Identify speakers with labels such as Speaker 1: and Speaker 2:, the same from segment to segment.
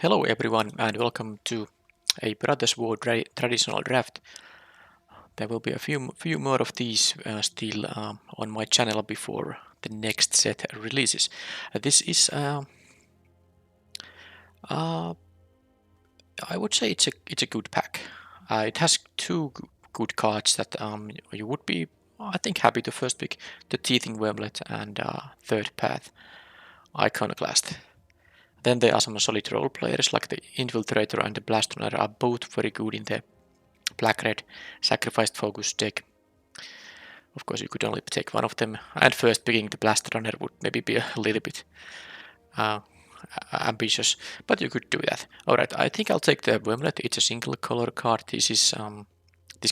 Speaker 1: Hello everyone and welcome to a Brothers War traditional draft. There will be a few more of these still on my channel before the next set releases. This is uh, I would say it's a good pack. It has two good cards that you would be I think happy to first pick: the Teething Wormlet and Third Path Iconoclast. Then there are some solid role players like the Infiltrator and the Blast Runner are both very good in the black-red sacrificed focus deck. Of course, you could only take one of them, and first picking the Blast Runner would maybe be a little bit uh, ambitious, but you could do that. Alright, I think I'll take the Wormlet. It's a single color card. This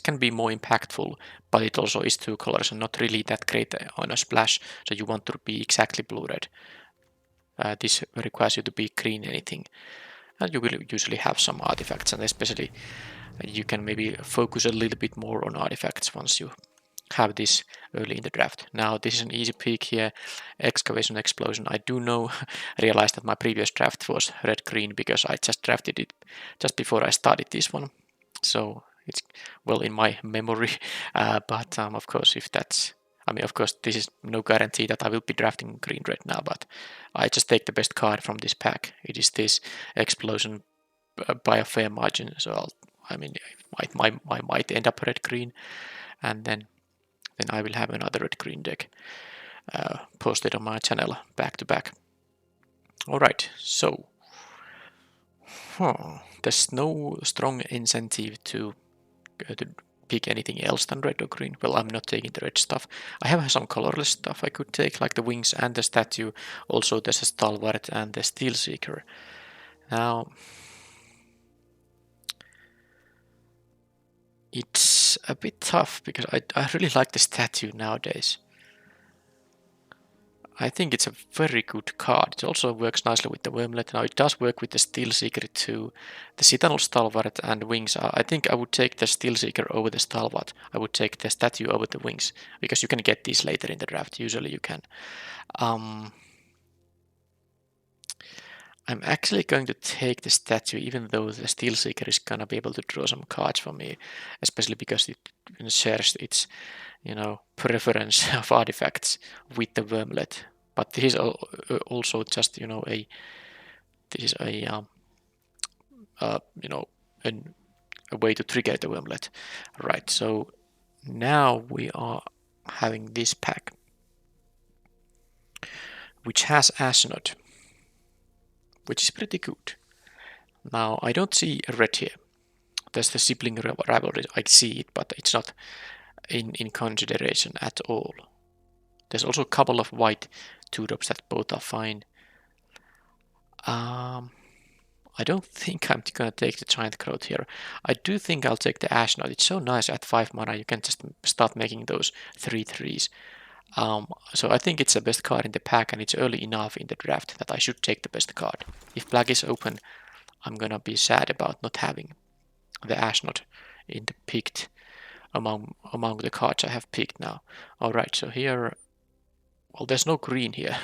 Speaker 1: can be more impactful, but it also is two colors and not really that great on a splash, so you want to be exactly blue-red. This requires you to be green anything, and you will usually have some artifacts, and especially you can maybe focus a little bit more on artifacts once you have this early in the draft. Now this is an easy pick here, Excavation Explosion. I do know, realize that my previous draft was red-green because I just drafted it just before I started this one. So it's well in my memory, but of course if that's, I mean of course this is no guarantee that I will be drafting green-red now, but I just take the best card from this pack. It is this Explosion by a fair margin, so I mean I might end up red-green, and then I will have another red-green deck posted on my channel back to back. Alright, so there's no strong incentive to pick anything else than red or green. Well, I'm not taking the red stuff. I have some colorless stuff I could take, like the wings and the statue. Also, there's a Stalwart and the Steel Seeker. Now, it's a bit tough because I really like the statue nowadays. I think it's a very good card. It also works nicely with the Wormlet. Now it does work with the Steel Seeker too. The Citadel Stalwart and Wings. I think I would take the Steel Seeker over the Stalwart. I would take the statue over the Wings because you can get these later in the draft. Usually you can. I'm actually going to take the statue, even though the Steel Seeker is gonna be able to draw some cards for me, especially because it shares its, preference of artifacts with the Wormlet. But this is also just, this is a way to trigger the Wormlet. Right, so now we are having this pack, which has Ashnod, which is pretty good. Now, I don't see red here. There's the sibling rivalry, I see it, but it's not in consideration at all. There's also a couple of white 2-drops that both are fine. I don't think I'm gonna take the Giant Growth here. I do think I'll take the Ashnod. It's so nice at 5 mana, you can just start making those 3/3s. So I think it's the best card in the pack, and it's early enough in the draft that I should take the best card. If black is open, I'm gonna be sad about not having the Ashnod in the picked among the cards I have picked now. Alright, so here, well, there's no green here.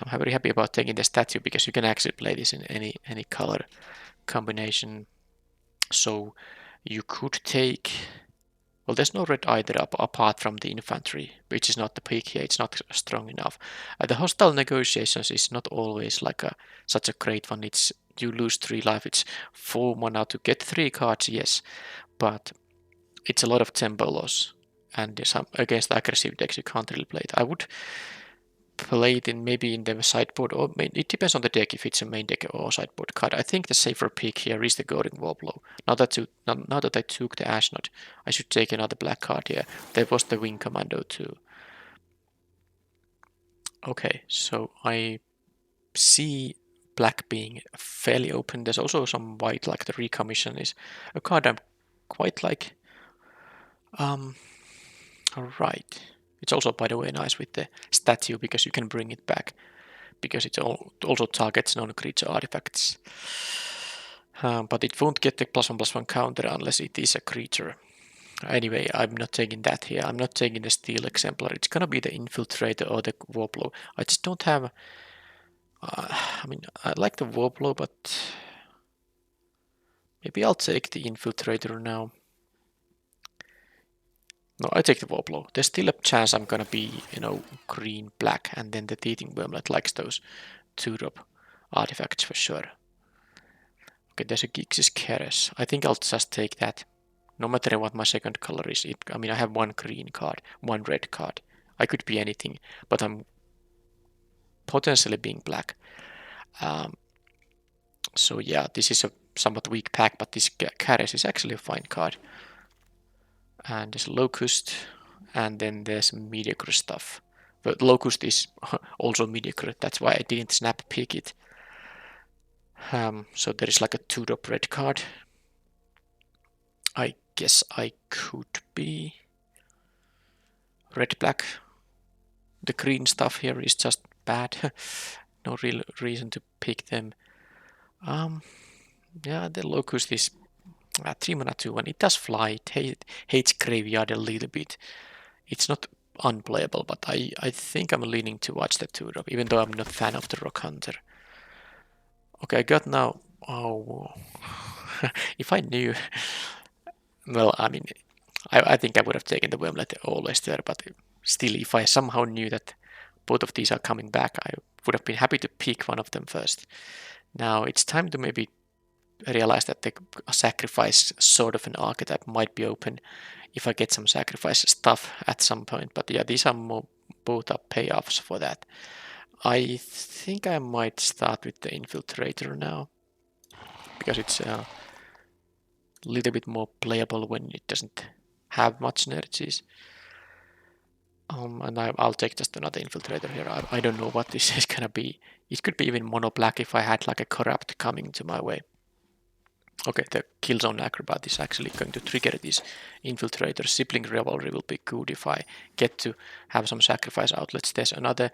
Speaker 1: I'm very happy about taking the statue because you can actually play this in any color combination. So you could take, well, there's no red either apart from the infantry, which is not the pick here. It's not strong enough. The hostile negotiations is not always like such a great one. It's you lose 3 life. It's 4 mana to get 3 cards, yes, but it's a lot of tempo loss, and against aggressive decks you can't really play it. I would play it maybe in the sideboard, or it depends on the deck if it's a main deck or sideboard card. I think the safer pick here is the Goring Warblow. Now that I took the Ashnod, I should take another black card here. There was the Wing Commando too. Okay, so I see black being fairly open. There's also some white, like the Recommission is a card I'm quite like. Alright. It's also, by the way, nice with the statue because you can bring it back, because it also targets non-creature artifacts. But it won't get the +1/+1 counter unless it is a creature. Anyway, I'm not taking that here. I'm not taking the Steel Exemplar. It's gonna be the Infiltrator or the Warblow. I just don't have mean, I like the Woblo, but maybe I'll take the Infiltrator now. No, I take the Woblo. There's still a chance I'm gonna be, you know, green, black, and then the Teething Wormlet likes those 2-drop artifacts for sure. Okay, there's a Gix's Keres. I think I'll just take that. No matter what my second color is. I mean, I have one green card, one red card. I could be anything, but I'm potentially being black. So yeah, this is a somewhat weak pack, but this Keres is actually a fine card. And there's Locust, and then there's mediocre stuff. But Locust is also mediocre, that's why I didn't snap pick it. So there is like a 2-drop red card. I guess I could be red-black. The green stuff here is just bad. No real reason to pick them. Yeah, the Locust is 3 mana 2-1. It does fly. It hates Graveyard a little bit. It's not unplayable, but I think I'm leaning towards the 2-drop, even though I'm not a fan of the Rock Hunter. Okay, I got now... Oh... If I knew... Well, I mean, I think I would have taken the Wormlet always there, but still, if I somehow knew that both of these are coming back, I would have been happy to pick one of them first. Now, it's time to maybe realize that the sacrifice sort of an archetype might be open if I get some sacrifice stuff at some point. But yeah, these are both are payoffs for that. I think I might start with the Infiltrator now, because it's a little bit more playable when it doesn't have much energies. And I'll take just another Infiltrator here. I don't know what this is gonna be. It could be even mono black if I had like a Corrupt coming to my way. Okay, the Killzone Acrobat is actually going to trigger this Infiltrator. Sibling Rivalry will be good if I get to have some sacrifice outlets. There's another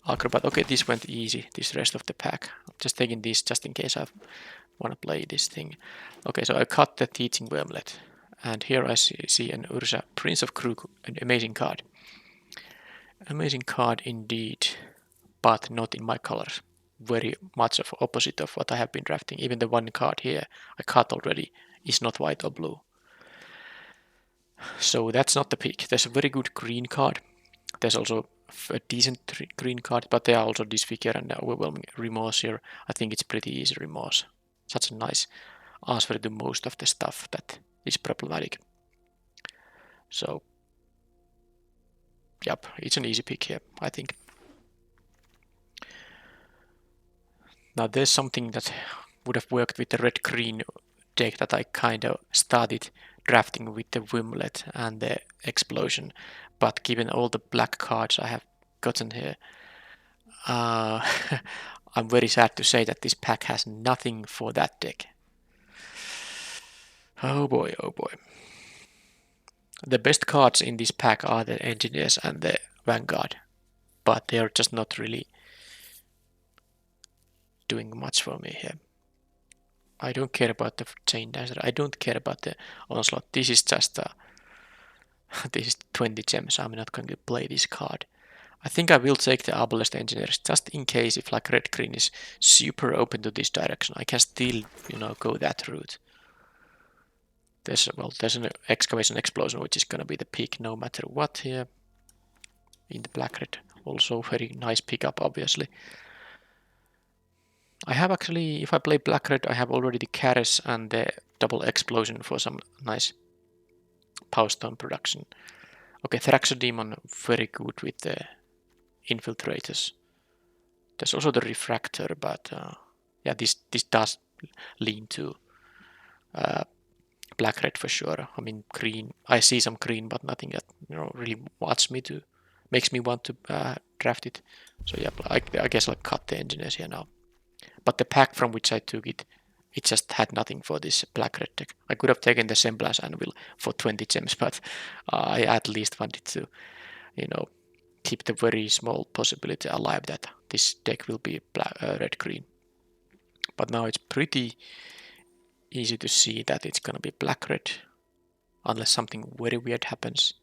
Speaker 1: Acrobat. Okay, this went easy, this rest of the pack. I'm just taking this just in case I want to play this thing. Okay, so I cut the Teaching Wormlet. And here I see an Urza, Prince of Krug, an amazing card. Amazing card indeed, but not in my colors. Very much of opposite of what I have been drafting. Even the one card here I cut already is not white or blue. So that's not the pick. There's a very good green card. There's also a decent green card, but there are also Disfigure and Overwhelming Remorse here. I think it's pretty easy Remorse. Such a nice answer to most of the stuff that is problematic. So, yep, it's an easy pick here, I think. Now there's something that would have worked with the red-green deck that I kind of started drafting with the Wimlet and the Explosion, but given all the black cards I have gotten here, I'm very sad to say that this pack has nothing for that deck. Oh boy, oh boy. The best cards in this pack are the Engineers and the Vanguard, but they're just not really doing much for me here. I don't care about the Chain Dancer, I don't care about the Onslaught. This is just this is 20 gems, I'm not going to play this card. I think I will take the Obelisk Engineers just in case if like red-green is super open to this direction. I can still, you know, go that route. There's an Excavation Explosion which is gonna be the pick no matter what here. In the black-red, also very nice pickup obviously. I have actually, if I play black-red, I have already the Keres and the double Explosion for some nice Power Stone production. Okay, Thraxer Demon, very good with the Infiltrators. There's also the Refractor, but yeah, this does lean to black-red for sure. I mean, green, I see some green, but nothing that, you know, really makes me want to draft it. So yeah, I guess I'll cut the Engineers here now. But the pack from which I took it, it just had nothing for this black-red deck. I could have taken the Semblance Anvil for 20 gems, but I at least wanted to, you know, keep the very small possibility alive that this deck will be red-green. But now it's pretty easy to see that it's gonna be black-red, unless something very weird happens.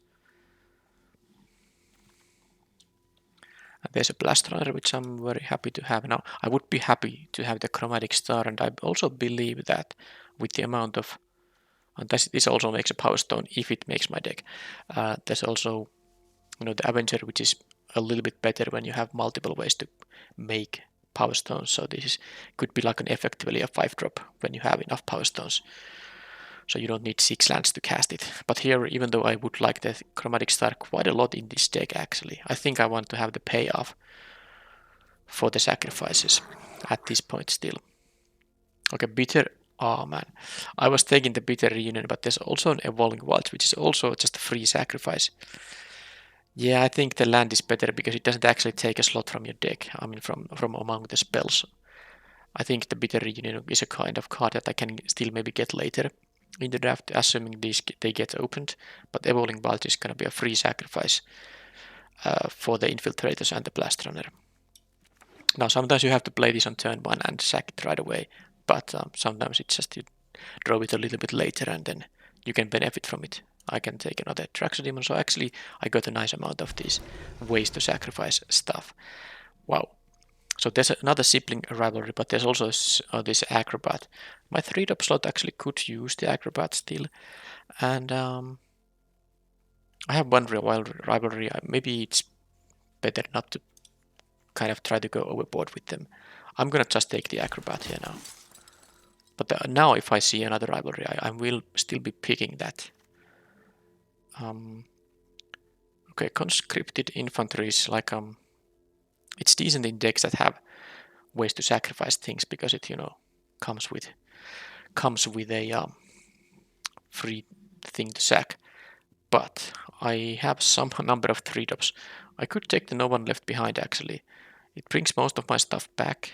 Speaker 1: And There's a blast runner, which I'm very happy to have. Now, I would be happy to have the chromatic star, and I also believe that with the amount of, and this also makes a power stone if it makes my deck. There's also, the Avenger, which is a little bit better when you have multiple ways to make power stones. So this could be like an effectively a 5-drop when you have enough power stones. So you don't need 6 lands to cast it. But here, even though I would like the chromatic star quite a lot in this deck actually, I think I want to have the payoff for the sacrifices at this point still. Okay, bitter. Oh man, I was taking the bitter reunion, but there's also an evolving wilds, which is also just a free sacrifice. Yeah, I think the land is better because it doesn't actually take a slot from your deck. I mean, from among the spells. I think the bitter reunion is a kind of card that I can still maybe get later in the draft, assuming they get opened. But evolving wilds is gonna be a free sacrifice for the infiltrators and the blast runner. Now, sometimes you have to play this on turn 1 and sack it right away, but sometimes it's just you draw it a little bit later and then you can benefit from it. I can take another Traxodemon, so actually I got a nice amount of these ways to sacrifice stuff. Wow. So there's another sibling rivalry, but there's also this Acrobat. My 3-drop slot actually could use the Acrobat still, and I have one rivalry. Maybe it's better not to kind of try to go overboard with them. I'm gonna just take the Acrobat here now. But now if I see another rivalry, I will still be picking that. Okay, conscripted infantry is like it's decent in decks that have ways to sacrifice things because it comes with a free thing to sack. But I have some number of 3-drops. I could take the No One Left Behind actually. It brings most of my stuff back,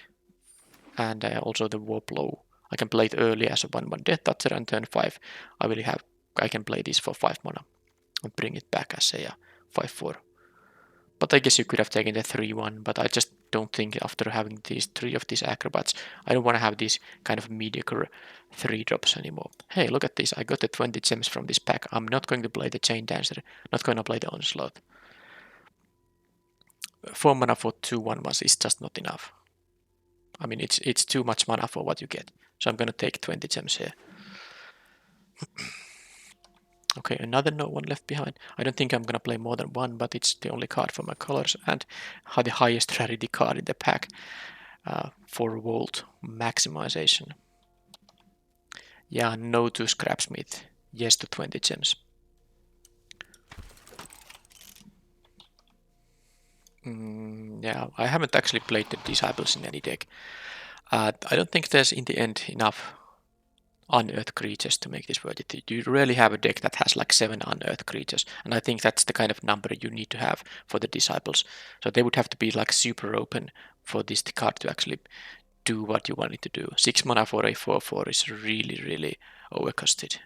Speaker 1: and also the Warblow. I can play it early as a 1/1 Death Toucher, and turn 5 I can play this for 5 mana and bring it back as a 5/4. But I guess you could have taken the 3/1, but I just don't think after having these 3 of these Acrobats, I don't want to have these kind of mediocre 3-drops anymore. Hey, look at this, I got the 20 gems from this pack. I'm not going to play the Chain Dancer, not going to play the Onslaught. 4 mana for 2 1/1s is just not enough. I mean, it's too much mana for what you get. So I'm going to take 20 gems here. Okay, another No One Left Behind. I don't think I'm gonna play more than one, but it's the only card for my colors and the highest rarity card in the pack for Volt maximization. Yeah, no to Scrapsmith. Yes to 20 gems. Yeah, I haven't actually played the Disciples in any deck. I don't think there's in the end enough unearthed creatures to make this worth it. You rarely have a deck that has like 7 unearthed creatures, and I think that's the kind of number you need to have for the Disciples. So they would have to be like super open for this card to actually do what you want it to do. 6 mana for a 4/4 is really, really overcosted.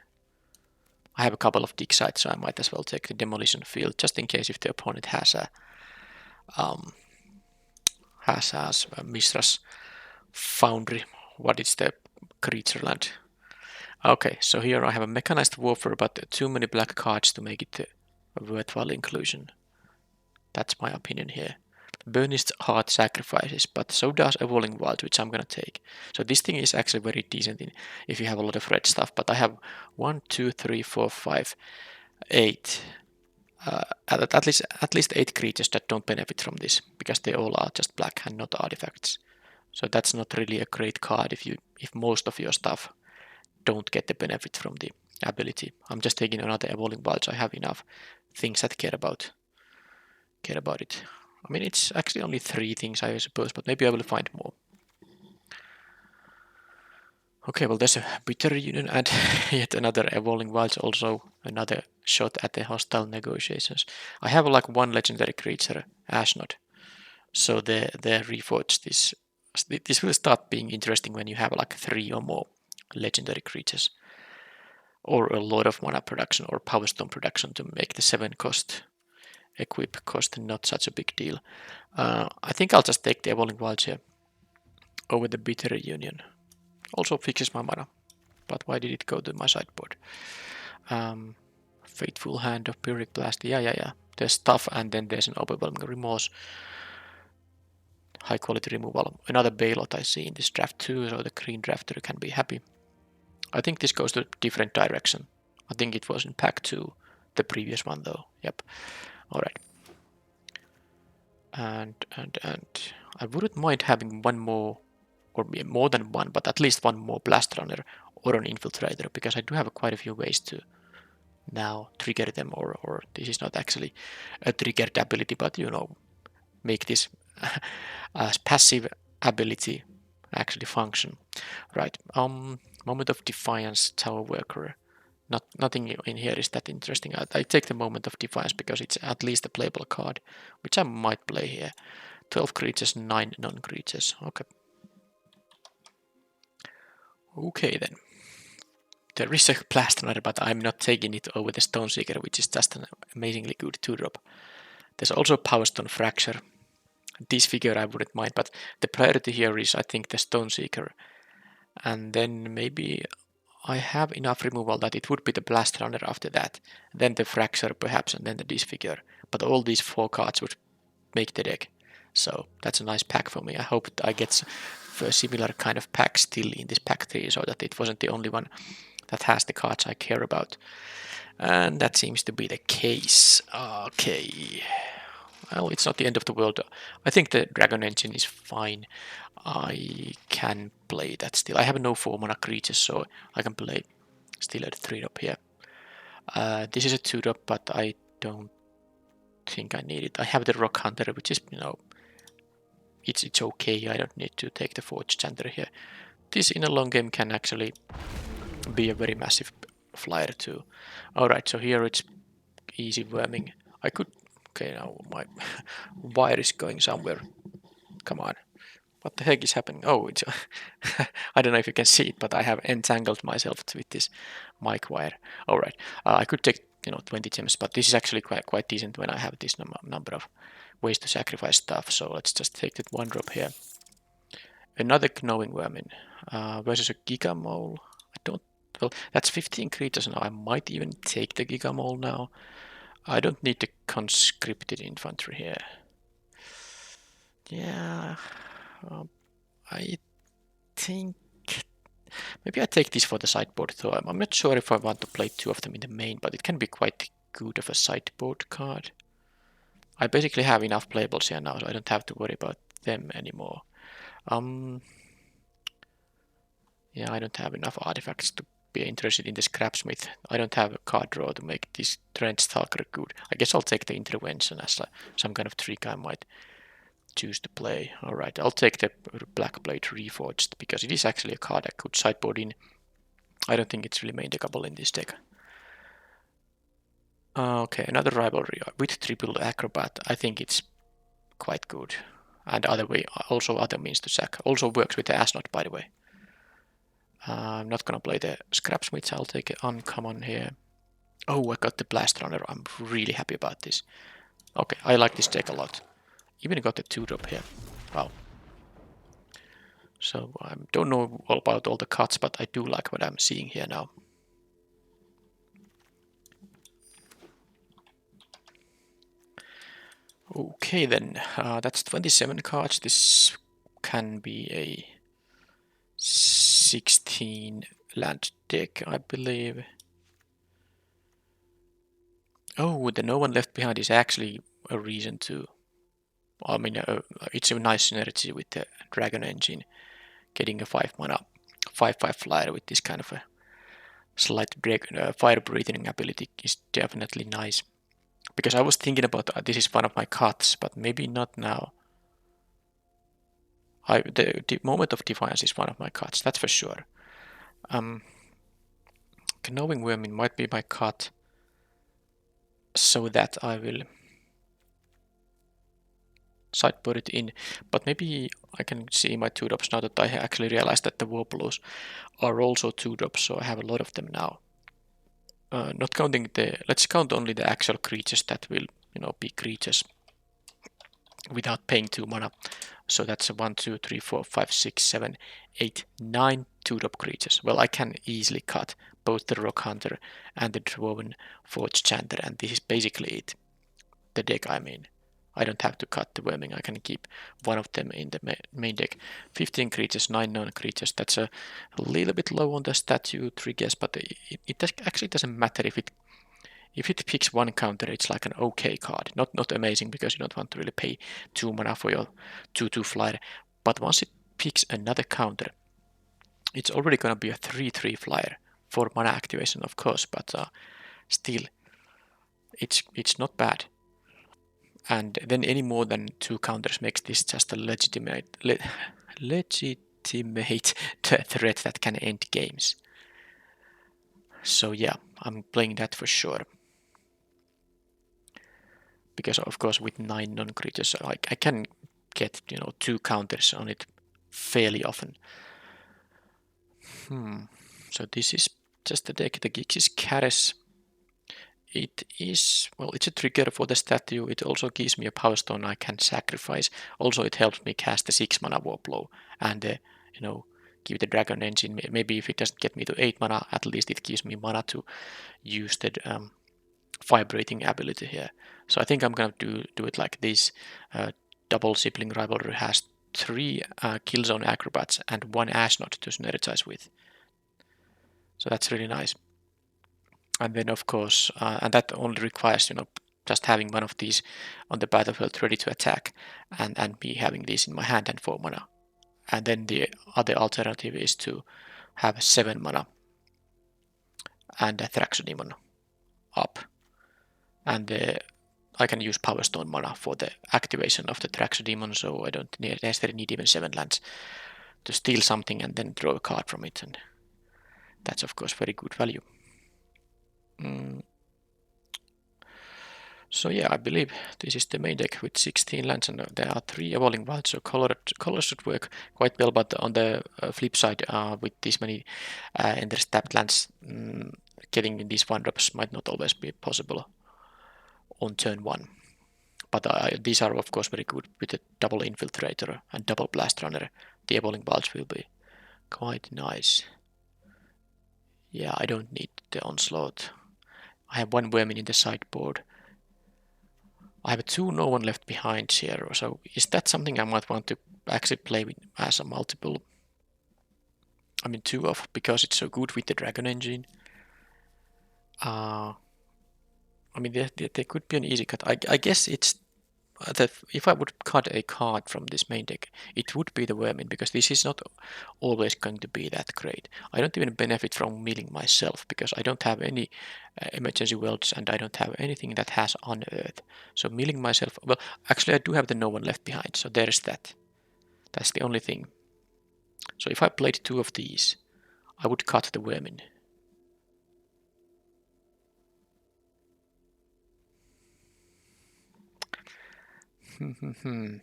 Speaker 1: I have a couple of dig sites, so I might as well take the Demolition Field just in case if the opponent has a Mishra's Foundry. What is the creature land? Okay, so here I have a Mechanized Warfare, but too many black cards to make it a worthwhile inclusion. That's my opinion here. Burnished Heart sacrifices, but so does Evolving Wild, which I'm gonna take. So this thing is actually very decent if you have a lot of red stuff, but I have 1, 2, 3, 4, 5, 8. At least 8 creatures that don't benefit from this, because they all are just black and not artifacts. So that's not really a great card if most of your stuff don't get the benefit from the ability. I'm just taking another Evolving Wilds. I have enough things that care about it. I mean, it's actually only 3 things, I suppose, but maybe I will find more. Okay, well, there's a Bitter Reunion and yet another Evolving Wilds, also another shot at the hostile negotiations. I have like 1 legendary creature, Ashnod. So the Reforged this will start being interesting when you have like 3 or more legendary creatures, or a lot of mana production or power stone production to make the 7 cost equip cost not such a big deal. I think I'll just take the Evolving Wilds here over the Bitter Reunion. Also fixes my mana, but why did it go to my sideboard? Fateful Hand of Pyrrhic Blast. Yeah. There's stuff and then there's an Overwhelming Remorse. high quality removal. Another bailout I see in this draft too, so the green drafter can be happy. I think this goes to a different direction. I think it was in pack 2, the previous one though. Yep. Alright. And I wouldn't mind having one more, or more than one, but at least one more blast runner or an infiltrator, because I do have quite a few ways to now trigger them, or this is not actually a triggered ability, but you know, make this as passive ability actually function. Right. Moment of Defiance, Tower Worker. Nothing in here is that interesting. I take the Moment of Defiance because it's at least a playable card, which I might play here. 12 creatures, 9 non-creatures. Okay. Okay then. There is a Blast Runner, but I'm not taking it over the Stone Seeker, which is just an amazingly good 2-drop. There's also Power Stone Fracture. This figure I wouldn't mind, but the priority here is, I think, the Stone Seeker. And then maybe I have enough removal that it would be the Blast Runner after that. Then the Fracture perhaps, and then the Disfigure. But all these 4 cards would make the deck. So that's a nice pack for me. I hope I get a similar kind of pack still in this pack 3, so that it wasn't the only one that has the cards I care about. And that seems to be the case. Okay. Well, it's not the end of the world. I think the Dragon Engine is fine. I can play that still. I have no 4-mana creatures, so I can play still at 3-drop here. This is a 2-drop, but I don't think I need it. I have the Rock Hunter, which is, you know, it's okay. I don't need to take the Forge Chanter here. This in a long game can actually be a very massive flyer too. Alright, so here it's easy worming. I could... Okay, now my wire is going somewhere. Come on. What the heck is happening? Oh, it's... I don't know if you can see it, but I have entangled myself with this mic wire. Alright, I could take, you know, 20 gems, but this is actually quite decent when I have this number of ways to sacrifice stuff. So let's just take that 1-drop here. Another Knowing Vermin versus a Giga Mole. I don't... Well, that's 15 creatures now. I might even take the Giga Mole now. I don't need the conscripted infantry here. Yeah, I think maybe I take this for the sideboard though. I'm not sure if I want to play 2 of them in the main, but it can be quite good of a sideboard card. I basically have enough playables here now, so I don't have to worry about them anymore. Yeah, I don't have enough artifacts to be interested in the Scrapsmith. I don't have a card draw to make this Trench Stalker good. I guess I'll take the Intervention as some kind of trick I might choose to play. Alright, I'll take the Black Blade Reforged, because it is actually a card I could sideboard in. I don't think it's really main deckable in this deck. Okay, another Rivalry with triple Acrobat. I think it's quite good. And also other means to sack. Also works with the Ashnot, by the way. I'm not gonna play the Scrapsmith, I'll take an uncommon here. Oh, I got the Blast Runner. I'm really happy about this. Okay, I like this deck a lot. Even got the 2-drop here. Wow. So I don't know all about all the cuts, but I do like what I'm seeing here now. Okay then, that's 27 cards. This can be a 16 land deck, I believe. Oh, the No One Left Behind is actually a reason to... I mean, it's a nice synergy with the Dragon Engine. Getting a 5-mana 5/5 flyer with this kind of a slight fire breathing ability is definitely nice. Because I was thinking about this is one of my cuts, but maybe not now. The Moment of Defiance is one of my cuts, that's for sure. Knowing Vermin might be my cut, so that I will sideboard it in. But maybe I can see my 2-drops now that I actually realized that the Warplows are also 2-drops, so I have a lot of them now. Not counting let's count only the actual creatures that will, you know, be creatures without paying 2 mana. So that's 1, 2, 3, 4, 5, 6, 7, 8, 9 2-drop creatures. Well, I can easily cut both the Rock Hunter and the Dwarven Forge Chanter, and this is basically it. The deck, I mean. I don't have to cut the worming. I can keep one of them in the main deck. 15 creatures, 9 non-creatures. That's a little bit low on the statue triggers, but it actually doesn't matter if it picks one counter. It's like an okay card. Not amazing because you don't want to really pay 2 mana for your 2/2 flyer. But once it picks another counter, it's already gonna be a 3/3 flyer for mana activation, of course, but still, it's not bad. And then any more than 2 counters makes this just a legitimate threat that can end games. So yeah, I'm playing that for sure. Because of course with 9 non-creatures, I can get 2 counters on it fairly often. So this is just the deck. The Gixis Cares. It is, well, it's a trigger for the statue. It also gives me a power stone I can sacrifice. Also, it helps me cast the 6 mana warp blow and, give the dragon engine. Maybe if it doesn't get me to 8 mana, at least it gives me mana to use the vibrating ability here. So I think I'm gonna do it like this. Double sibling rivalry has 3 killzone acrobats and 1 ashnot to synergize with. So that's really nice. And then of course, and that only requires, just having one of these on the battlefield ready to attack and me having these in my hand and 4 mana. And then the other alternative is to have 7 mana and a Thraxodemon up. And I can use Power Stone mana for the activation of the Thraxodemon, so I don't necessarily need even 7 lands to steal something and then draw a card from it. And that's of course very good value. So yeah, I believe this is the main deck with 16 lands, and there are 3 Evolving Wilds, so colors should work quite well, but on the flip side, with this many Ender's tapped lands, getting these 1-drops might not always be possible on turn 1. But these are of course very good with the double Infiltrator and double Blast Runner. The Evolving Wilds will be quite nice. Yeah, I don't need the Onslaught. I have 1 Vermin in the sideboard. I have 2 No One Left Behind here, so is that something I might want to actually play with as a multiple? I mean 2 of, because it's so good with the Dragon Engine. I mean there could be an easy cut. I guess it's that if I would cut a card from this main deck, it would be the Vermin, because this is not always going to be that great. I don't even benefit from milling myself, because I don't have any emergency welds and I don't have anything that has Unearth. So milling myself, well, actually I do have the No One Left Behind, so there's that. That's the only thing. So if I played 2 of these, I would cut the Vermin. A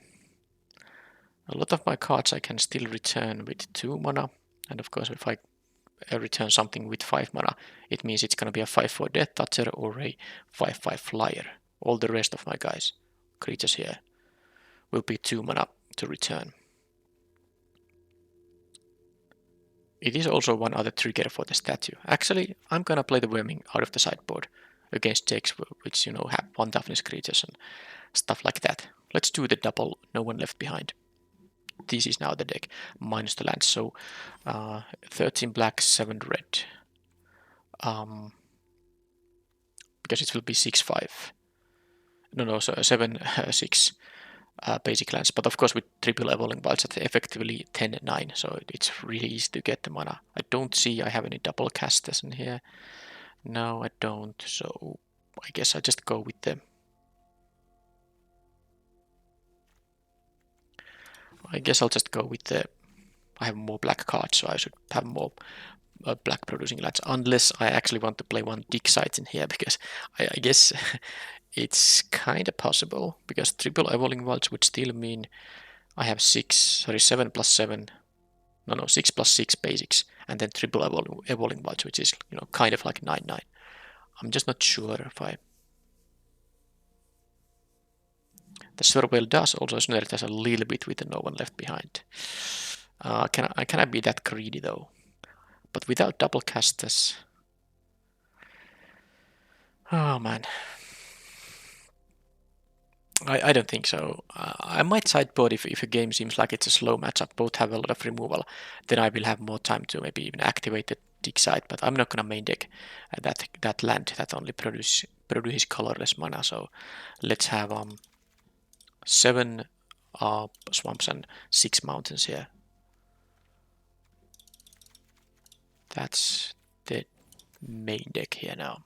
Speaker 1: lot of my cards I can still return with 2 mana, and of course if I return something with 5 mana, it means it's gonna be a 5/4 Death Toucher or a 5/5 Flyer. All the rest of my guys, creatures here, will be 2 mana to return. It is also one other trigger for the statue. Actually, I'm gonna play the Worming out of the sideboard against decks which, have 1 toughness creatures and stuff like that. Let's do the double No One Left Behind. This is now the deck, minus the lands, so 13 black, 7 red. Because it will be 6/5. No, so 7/6 basic lands. But of course with triple Evolving Wilds, it's effectively 10/9, so it's really easy to get the mana. I don't see I have any double casters in here. No, I don't, so I guess I just go with the... I guess I'll just go with the... I have more black cards, so I should have more black producing lands, unless I actually want to play 1 dig site in here, because I guess it's kind of possible, because triple Evolving Wilds would still mean I have 7 plus 7, no, 6 plus 6 basics, and then triple Evolving Wilds, which is, kind of like 9/9. I'm just not sure if I... The Swirlwhale does also synergize a little bit with the No One Left Behind. Can I be that greedy though? But without double casters... Oh man. I don't think so. I might sideboard if a game seems like it's a slow matchup, both have a lot of removal, then I will have more time to maybe even activate the dig side, but I'm not gonna main deck that land that only produces colorless mana, so let's have 7 swamps and 6 mountains here. That's the main deck here now.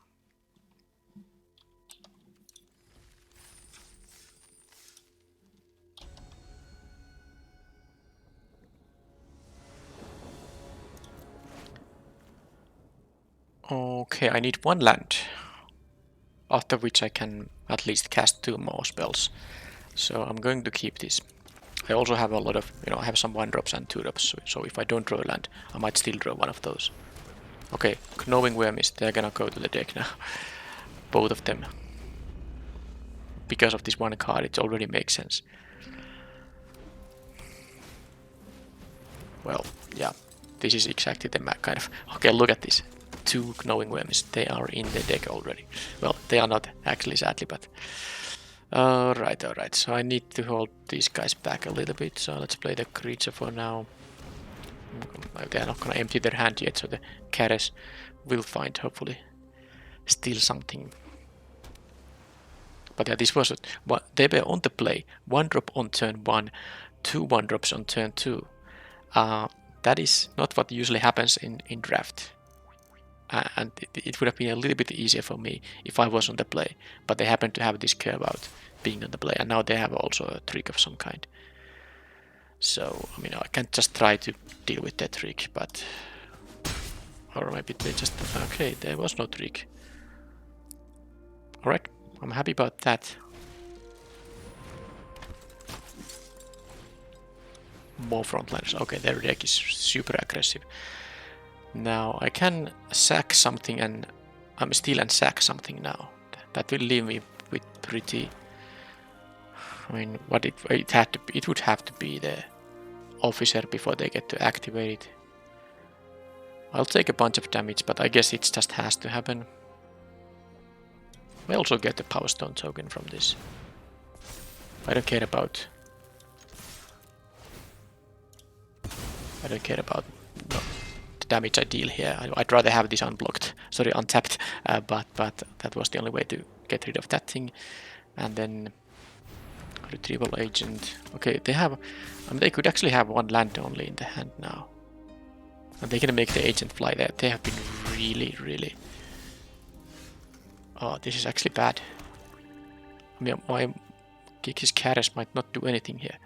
Speaker 1: Okay, I need 1 land, after which I can at least cast 2 more spells. So I'm going to keep this. I also have a lot of, I have some 1-drops and 2-drops, so if I don't draw a land, I might still draw one of those. Okay, Knowing Wormies, they're gonna go to the deck now. Both of them. Because of this one card, it already makes sense. Well, yeah, this is exactly the kind of... Okay, look at this. 2 Knowing Wormies, they are in the deck already. Well, they are not actually, sadly, but... Alright, so I need to hold these guys back a little bit, so let's play the creature for now. They're not gonna empty their hand yet, so the Cares will find, hopefully, still something. But yeah, this was... They were on the play. 1-drop on turn 1, 2 1-drops on turn 2. That is not what usually happens in draft. And it would have been a little bit easier for me if I was on the play, but they happen to have this curve out being on the play, and now they have also a trick of some kind. So, I mean, I can't just try to deal with that trick, but... Or maybe they just... Okay, there was no trick. Alright, I'm happy about that. More frontliners. Okay, their deck is super aggressive. Now I can sack something and steal and sack something now. That will leave me with pretty... I mean, what it had to be, it would have to be the officer before they get to activate it. I'll take a bunch of damage, but I guess it just has to happen. I also get the Power Stone token from this. I don't care about... no, the damage I deal here. I'd rather have this unblocked, sorry, untapped, but that was the only way to get rid of that thing. And then retrieval agent. Okay, they have... I mean, they could actually have 1 land only in the hand now. And they can make the agent fly there. They have been really... Oh, this is actually bad. I mean, my Gix's Cares might not do anything here.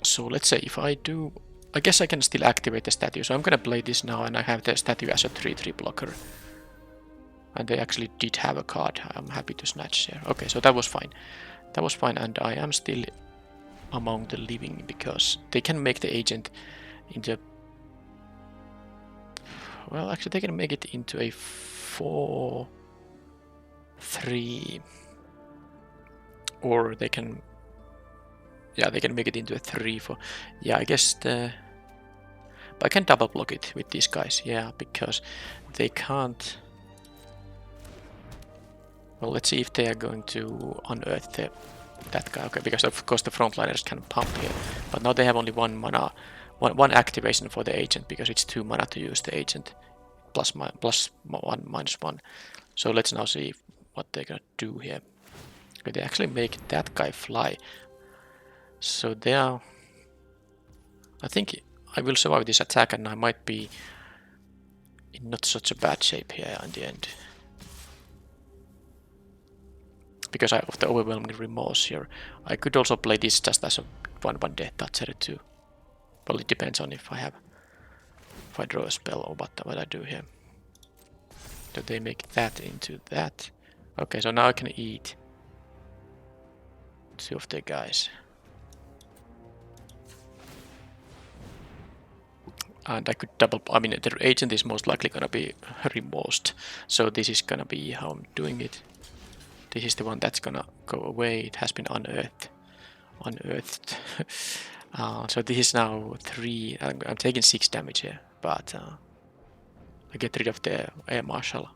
Speaker 1: So let's say if I do... I guess I can still activate the statue. So I'm gonna play this now, and I have the statue as a 3/3 blocker. And they actually did have a card. I'm happy to snatch here. Okay, so that was fine. That was fine, and I am still among the living because they can make the agent into... Well, actually they can make it into a 4/3. Or they can... Yeah, they can make it into a 3/4. Yeah, I guess the... But I can double block it with these guys, yeah, because they can't... Well, let's see if they are going to unearth that guy. Okay, because of course the frontliners can pump here. But now they have only 1 mana, one activation for the agent, because it's 2 mana to use the agent. Plus 1, -1. So let's now see what they're gonna do here. Okay, they actually make that guy fly. So they are... I think I will survive this attack, and I might be in not such a bad shape here in the end. Because of the overwhelming remorse here. I could also play this just as a 1/1 death toucher too. Well, it depends on if I draw a spell or what I do here. Do they make that into that? Okay, so now I can eat 2 of their guys. And I could double... I mean, the agent is most likely gonna be remorsed. So this is gonna be how I'm doing it. This is the one that's gonna go away. It has been unearthed. So this is now 3. I'm taking 6 damage here, but I get rid of the air marshal.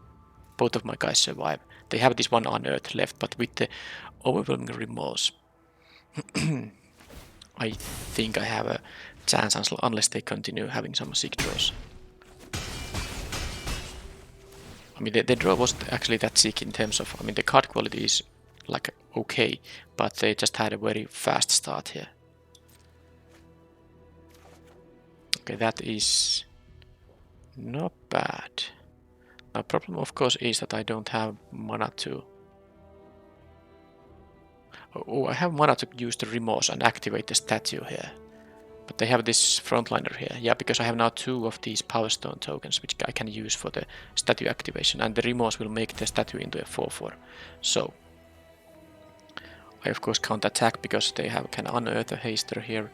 Speaker 1: both of my guys survive. They have this one unearthed left, but with the overwhelming remorse, I think I have a chance unless they continue having some sick draws. I mean, the draw wasn't actually that sick in terms of, I mean, the card quality is like okay, but they just had a very fast start here. Okay, that is not bad. Now, problem of course is that I don't have mana to... Oh, I have mana to use the remorse and activate the statue here. But they have this frontliner here. Yeah, because I have now 2 of these Power Stone tokens, which I can use for the statue activation. And the remorse will make the statue into a 4/4. So, I of course can't attack because they can unearth a haster here.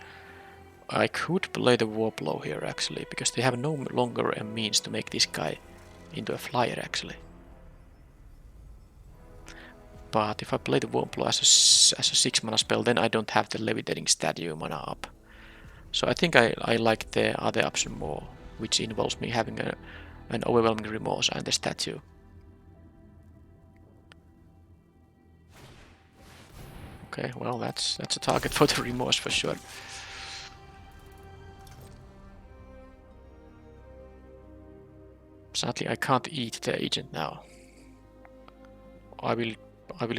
Speaker 1: I could play the Warblow here actually, because they have no longer a means to make this guy into a flyer actually. But if I play the Warblow as a 6 mana spell, then I don't have the levitating statue mana up. So I think I like the other option more, which involves me having an overwhelming remorse and the statue. Okay, well that's a target for the remorse for sure. Sadly, I can't eat the agent now. I will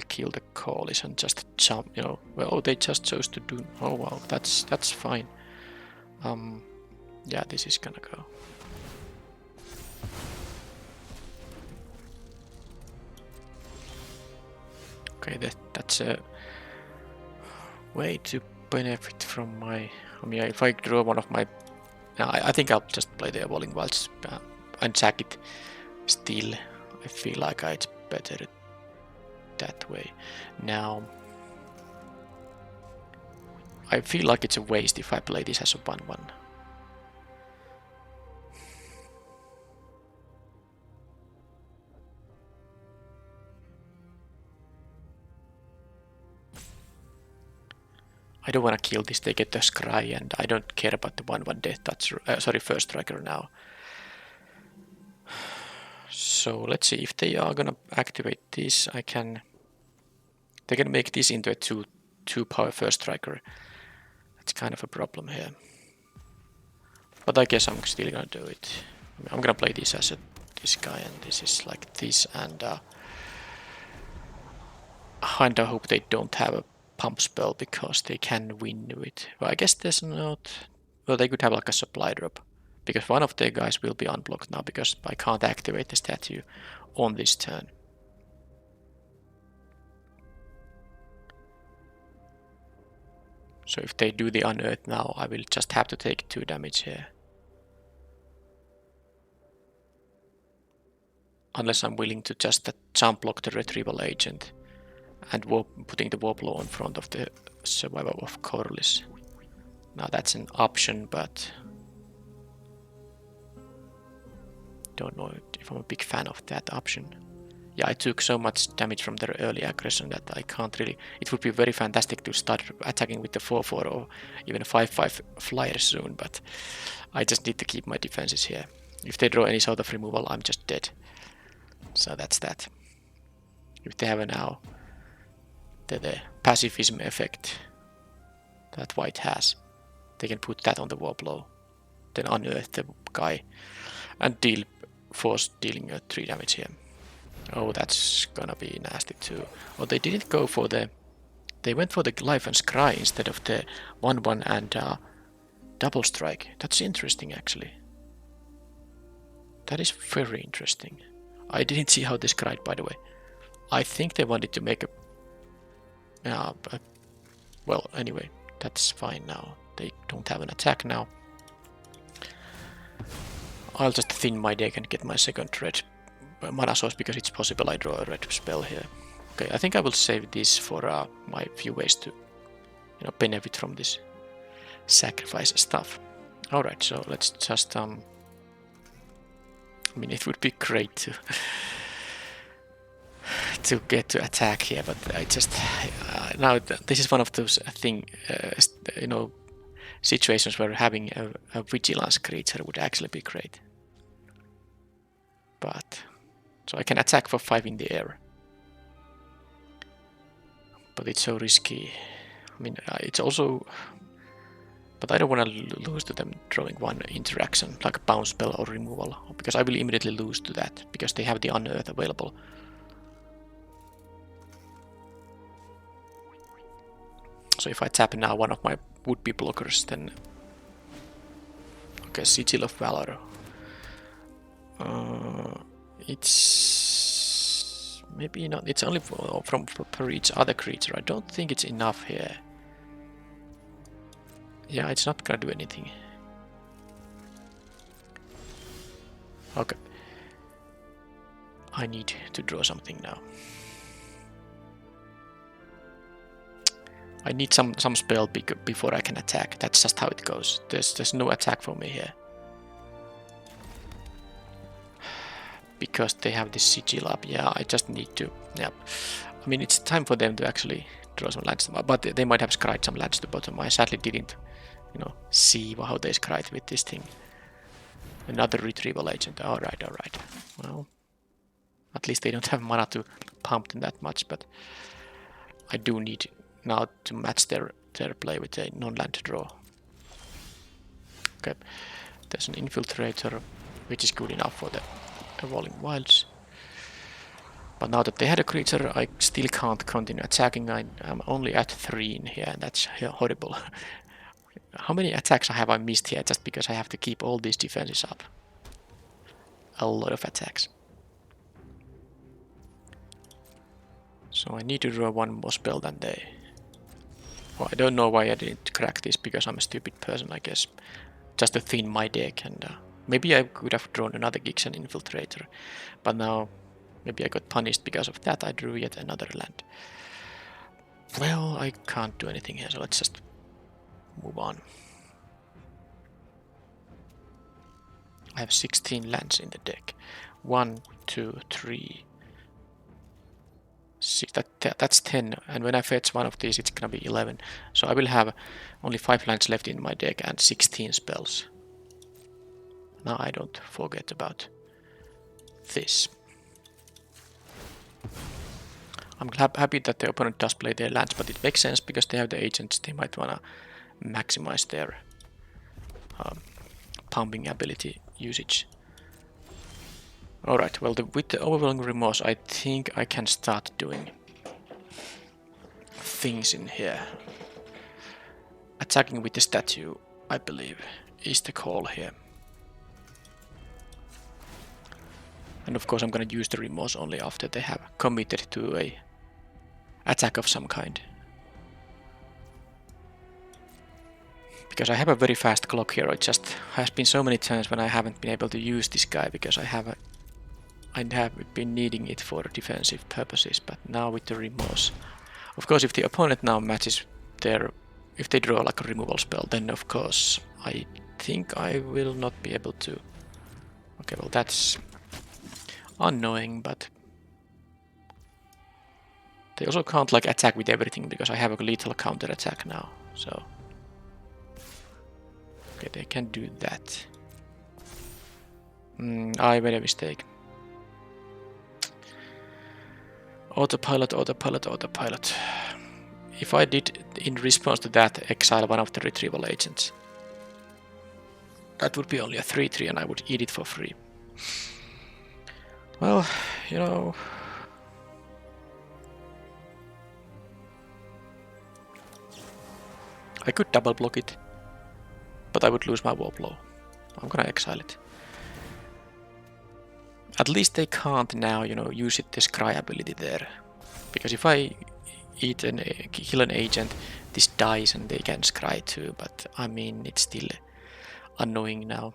Speaker 1: kill the Callis and just jump. You know, well, they just chose to do. Oh wow, that's fine. Yeah, this is gonna go. Okay, that's a way to benefit from my... I mean, if I draw one of my... I think I'll just play the Evolving Wilds and sack it still. I feel like it's better that way. Now, I feel like it's a waste if I play this as a 1/1. I don't want to kill this, they get the Scry, and I don't care about the 1/1 death touch, sorry, first striker now. So let's see, if they are gonna activate this, they can make this into a 2 power first striker. That's kind of a problem here. But I guess I'm still gonna do it. I'm gonna play this as this guy, and this is like this, and I hope they don't have a pump spell because they can win with. Well, I guess there's not. Well, they could have like a supply drop because one of their guys will be unblocked now because I can't activate the statue on this turn. So if they do the unearth now, I will just have to take 2 damage here. Unless I'm willing to just jump block the retrieval agent and putting the Warblow in front of the survival of Corlys. Now that's an option, but don't know if I'm a big fan of that option. Yeah, I took so much damage from their early aggression that I can't really... It would be very fantastic to start attacking with the 4/4 or even a 5/5 flyer soon, but I just need to keep my defenses here. If they draw any sort of removal, I'm just dead. So that's that. If they have now the pacifism effect that white has, they can put that on the Warblow, then unearth the guy, and force dealing 3 damage here. Oh, that's gonna be nasty too. Oh, they didn't go for the... They went for the Life and Scry instead of the 1/1 and double strike. That's interesting actually. That is very interesting. I didn't see how they scried, by the way. I think they wanted to make a... well, anyway, that's fine now. They don't have an attack now. I'll just thin my deck and get my second red mana source because it's possible I draw a red spell here. Okay, I think I will save this for my few ways to, benefit from this sacrifice stuff. Alright, so let's just... I mean, it would be great to get to attack here, but I just... now, this is one of those situations where having a vigilance creature would actually be great. But So I can attack for 5 in the air. But it's so risky. I mean, it's also... But I don't want to lose to them drawing one interaction, like a bounce spell or removal, because I will immediately lose to that, because they have the Unearth available. So if I tap now one of my would-be blockers, then... Okay, Sigil of Valor. It's... Maybe not. It's only for each other creature. I don't think it's enough here. Yeah, it's not gonna do anything. Okay. I need to draw something now. I need some spell before I can attack. That's just how it goes. There's no attack for me here. Because they have this sigil up. Yeah, I just need to... Yeah. I mean, it's time for them to actually draw some lands. But they might have scried some lands to bottom. I sadly didn't, you know, see how they scried with this thing. Another retrieval agent. Alright, alright. Well, at least they don't have mana to pump them that much, but I do need now to match their play with a non-land draw. Okay, there's an infiltrator, which is good enough for the Evolving Wilds. But now that they had a creature, I still can't continue attacking. I'm only at 3 in here, and that's horrible. How many attacks have I missed here just because I have to keep all these defenses up? A lot of attacks. So I need to draw one more spell than they. Well, I don't know why I didn't crack this, because I'm a stupid person, I guess. Just to thin my deck, and maybe I could have drawn another Gixan Infiltrator. But now, maybe I got punished because of that. I drew yet another land. Well, I can't do anything here, so let's just move on. I have 16 lands in the deck. 1, 2, 3, 6. That's 10. And when I fetch one of these, it's gonna be 11. So I will have only 5 lands left in my deck and 16 spells. Now I don't forget about this. I'm happy that the opponent does play their lands, but it makes sense because they have the agents. They might wanna maximize their pumping ability usage. Alright, well, with the Overwhelming Remorse, I think I can start doing things in here. Attacking with the statue, I believe, is the call here. And of course I'm gonna use the Remorse only after they have committed to a attack of some kind. Because I have a very fast clock here. It just has been so many times when I haven't been able to use this guy because I have been needing it for defensive purposes, but now with the Remorse. Of course, if the opponent now matches if they draw like a removal spell, then of course I think I will not be able to. Okay, well that's annoying, but they also can't like attack with everything because I have a lethal counter attack now, so. Okay, they can do that. I made a mistake. Autopilot, autopilot, autopilot. If I did, in response to that, exile one of the retrieval agents, that would be only a 3/3 and I would eat it for free. Well, you know... I could double block it, but I would lose my war blow. I'm gonna exile it. At least they can't now, you know, use the scry ability there. Because if I kill an agent, this dies and they can scry too, but I mean, it's still annoying now.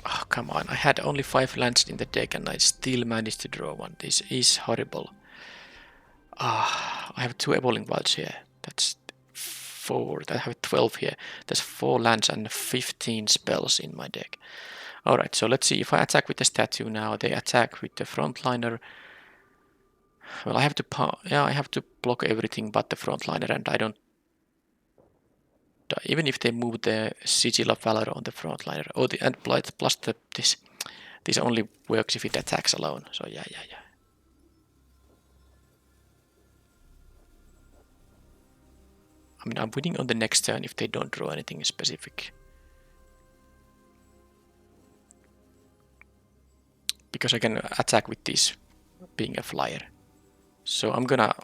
Speaker 1: Oh, come on, I had only 5 lands in the deck and I still managed to draw one. This is horrible. I have 2 Evolving Wilds here. That's 4. I have 12 here. There's 4 lands and 15 spells in my deck. Alright, so let's see. If I attack with the statue now, they attack with the frontliner. Well, I have to block everything but the frontliner, and I don't even if they move the Sigil of Valor on the frontliner, and plus this only works if it attacks alone. So yeah. I mean, I'm winning on the next turn if they don't draw anything specific. Because I can attack with this being a flyer. So I'm gonna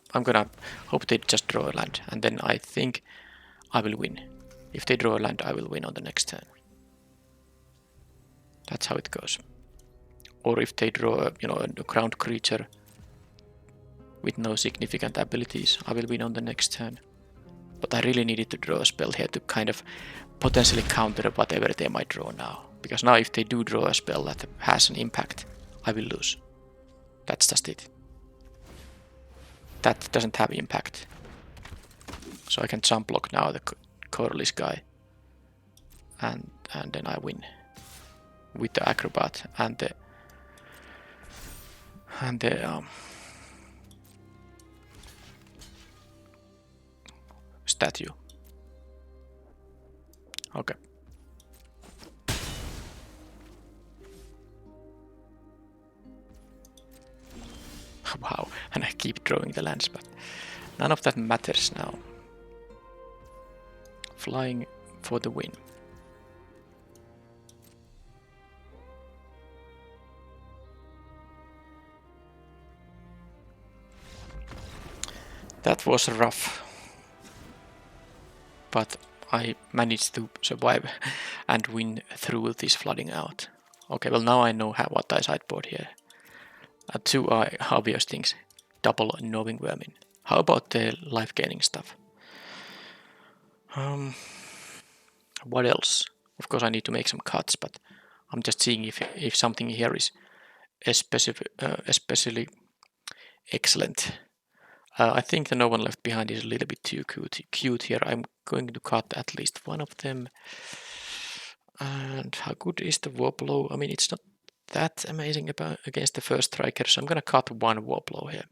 Speaker 1: hope they just draw a land, and then I think I will win. If they draw a land, I will win on the next turn. That's how it goes. Or if they draw, a ground creature with no significant abilities, I will win on the next turn. But I really needed to draw a spell here to kind of potentially counter whatever they might draw now. Because now if they do draw a spell that has an impact, I will lose. That's just it. That doesn't have impact. So I can jump block now the Corliss guy. And then I win. With the Acrobat and the statue. Okay. Wow, and I keep drawing the lands, but none of that matters now. Flying for the win. That was rough, but I managed to survive and win through this flooding out. Okay, well now I know what I sideboard here. Two obvious things. Double Knowing Vermin. How about the life gaining stuff? What else? Of course I need to make some cuts, but I'm just seeing if something here is especially excellent. I think the No One Left Behind is a little bit too cute here. I'm going to cut at least one of them. And how good is the Warblow? I mean, it's not that amazing against the first striker, so I'm going to cut one Warblow here.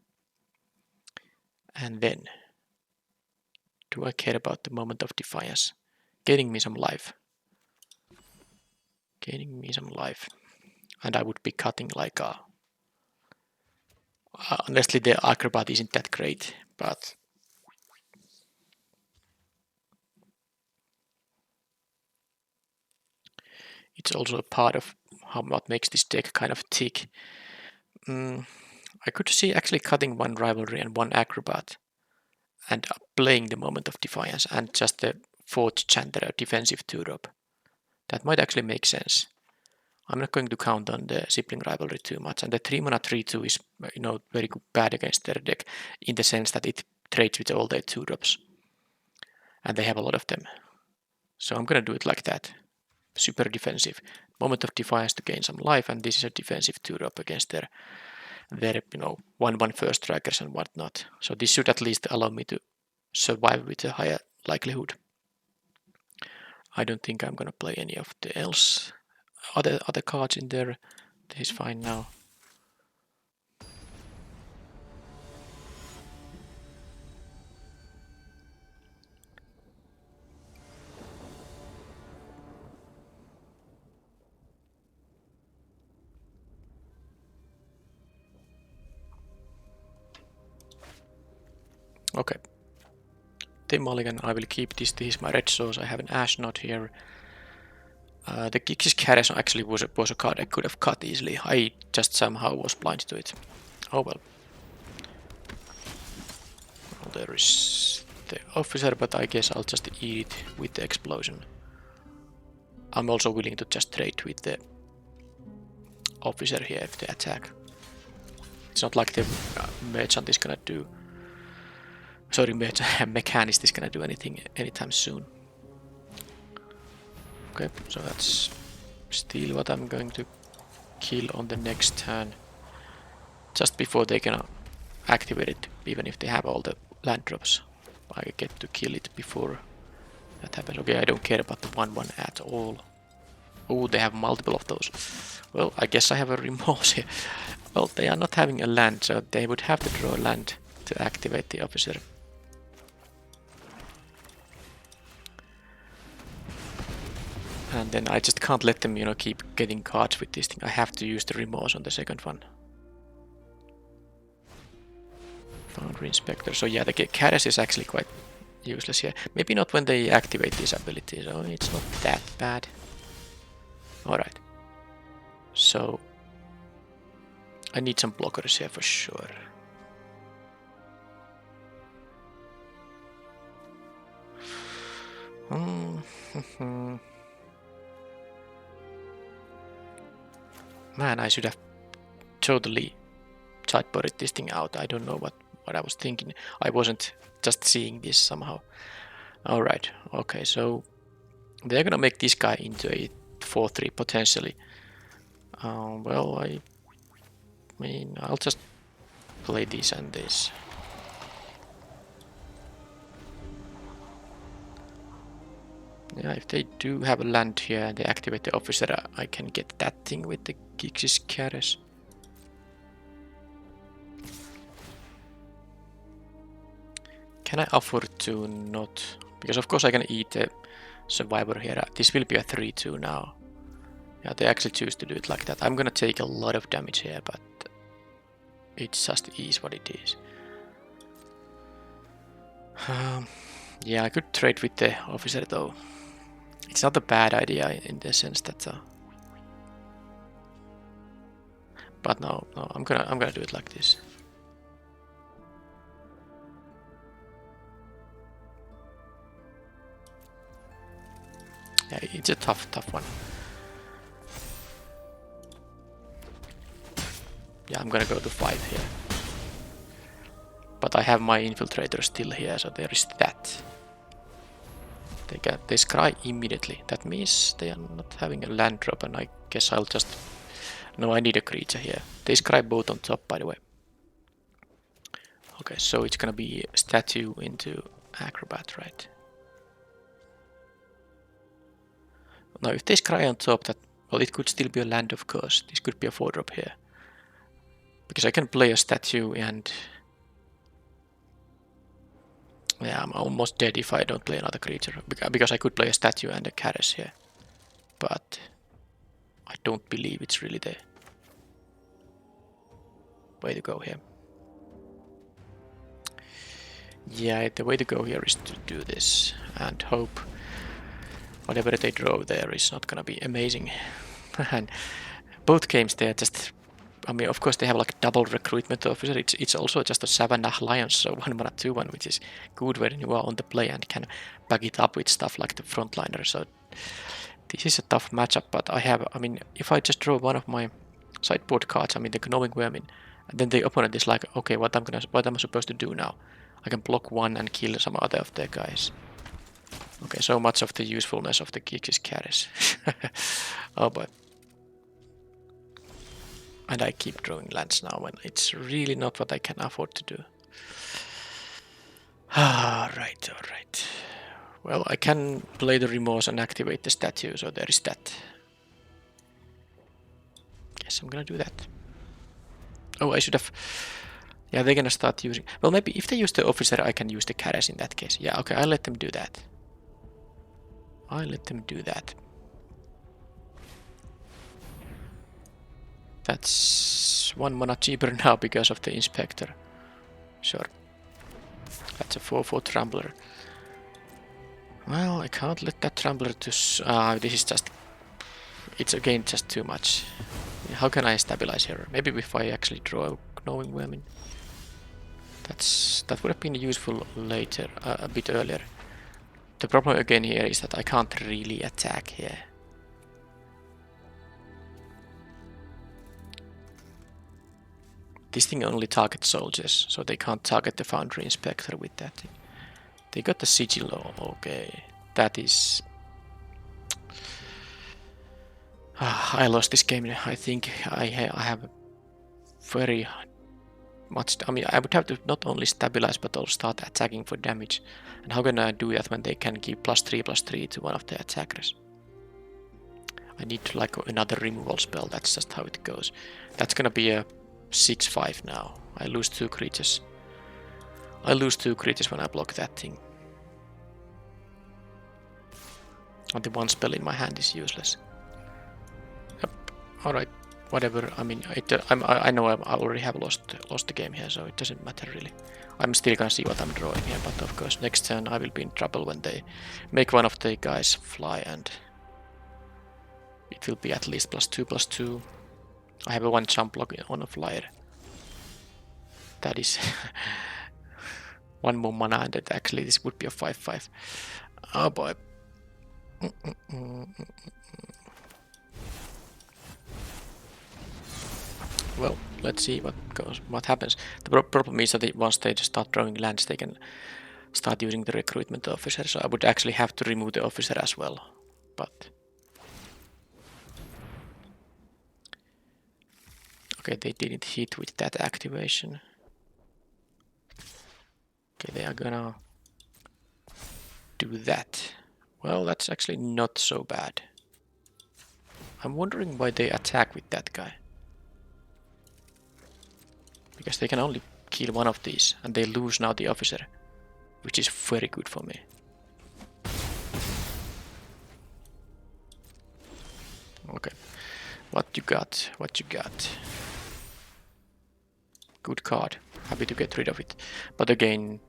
Speaker 1: And then, do I care about the Moment of Defiance? Gaining me some life. Gaining me some life. And I would be cutting like a... honestly, the Acrobat isn't that great, but... it's also a part of what makes this deck kind of tick. I could see actually cutting one Rivalry and one Acrobat and playing the Moment of Defiance and just the 4th Chanter defensive 2-drop. That might actually make sense. I'm not going to count on the Sibling Rivalry too much, and the 3-mana 3/2 is very bad against their deck in the sense that it trades with all their 2-drops. And they have a lot of them. So I'm gonna do it like that. Super defensive. Moment of Defiance to gain some life, and this is a defensive 2-drop against their 1/1 first strikers and whatnot. So this should at least allow me to survive with a higher likelihood. I don't think I'm gonna play any of the other cards in there. This is fine now. Okay. Tim Mulligan, I will keep this. This is my red source. I have an Ash Knot here. The Gix's Caress actually was a card I could have cut easily. I just somehow was blind to it. Oh well. Well, there is the Officer, but I guess I'll just eat it with the Explosion. I'm also willing to just trade with the Officer here if they attack. It's not like the Merchant is gonna do... sorry, Mechanist is gonna do anything anytime soon. Okay, so that's still what I'm going to kill on the next turn. Just before they can activate it, even if they have all the land drops. I get to kill it before that happens. Okay, I don't care about the 1/1 at all. Oh, they have multiple of those. Well, I guess I have a remorse here. Well, they are not having a land, so they would have to draw a land to activate the Officer. And then I just can't let them, you know, keep getting cards with this thing. I have to use the remorse on the second one. Foundry Inspector. So yeah, the Caddis is actually quite useless here. Maybe not when they activate these abilities. So it's not that bad. Alright. So I need some blockers here for sure. Man, I should have totally chatbotted this thing out. I don't know what I was thinking. I wasn't just seeing this somehow. Alright, okay, so they're gonna make this guy into a 4-3 potentially. Well, I mean, I'll just play this and this. Yeah, if they do have a land here and they activate the officer, I can get that thing with the Gixis Caddis. Can I afford to not? Because of course I can eat a survivor here. This will be a 3-2 now. Yeah, they actually choose to do it like that. I'm gonna take a lot of damage here, but it just is what it is. Yeah, I could trade with the officer though. It's not a bad idea in the sense that. But no, I'm gonna do it like this. Yeah, it's a tough one. Yeah, I'm gonna go to 5 here. But I have my infiltrator still here, so there is that. They scry immediately. That means they are not having a land drop, and I guess I'll just... No, I need a creature here. They scry both on top, by the way. Okay, so it's gonna be statue into acrobat, right? Now, if they scry on top, that... Well, it could still be a land, of course. This could be a 4-drop here. Because I can play a statue and... Yeah, I'm almost dead if I don't play another creature. Because I could play a statue and a Caddis here. But... I don't believe it's really the way to go here. Yeah, the way to go here is to do this and hope whatever they draw there is not gonna be amazing. And both games they are just... I mean, of course they have like double recruitment officer. It's also just a Savannah Lions, so 1 mana 2-1, which is good when you are on the play and can back it up with stuff like the frontliner. So this is a tough matchup, but I mean, if I just draw one of my sideboard cards, I mean the Gnawing Vermin, and then the opponent is like, okay, what am I supposed to do now? I can block one and kill some other of their guys. Okay, so much of the usefulness of the Gixis Caddis. Oh boy. And I keep drawing lands now when it's really not what I can afford to do. Alright. Well, I can play the remorse and activate the statue, so there is that. Guess I'm gonna do that. Oh, I should have... Yeah, they're gonna start using... Well, maybe if they use the officer, I can use the Caddis in that case. Yeah, okay, I'll let them do that. That's 1 mana cheaper now because of the Inspector. Sure. That's a 4-4 Trampler. Well, I can't let that Trampler to... this is just... It's again just too much. How can I stabilize here? Maybe if I actually draw a Gnawing Vermin. That would have been useful later, a bit earlier. The problem again here is that I can't really attack here. This thing only targets soldiers, so they can't target the Foundry Inspector with that thing. They got the Sigil, okay. That is... I lost this game. I think I have very much... I mean, I would have to not only stabilize, but also start attacking for damage. And how can I do that when they can give +3/+3 to one of their attackers? I need to like another removal spell, that's just how it goes. That's gonna be a 6-5 now. I lose 2 creatures. I lose 2 creatures when I block that thing. And the one spell in my hand is useless. Yep. Alright, whatever. I mean, I know I already have lost the game here, so it doesn't matter really. I'm still gonna see what I'm drawing here, but of course next turn I will be in trouble when they make one of the guys fly, and it will be at least +2/+2. I have a 1 jump block on a flyer. That is 1 more mana, and that actually this would be a 5/5. Oh boy. Well, let's see what happens. The problem is that once they start drawing lands, they can start using the recruitment officer. So I would actually have to remove the officer as well. But okay, they didn't hit with that activation. Okay, they are gonna do that. Well, that's actually not so bad. I'm wondering why they attack with that guy. Because they can only kill one of these, and they lose now the officer, which is very good for me. Okay, what you got? What you got? Good card. Happy to get rid of it. But again,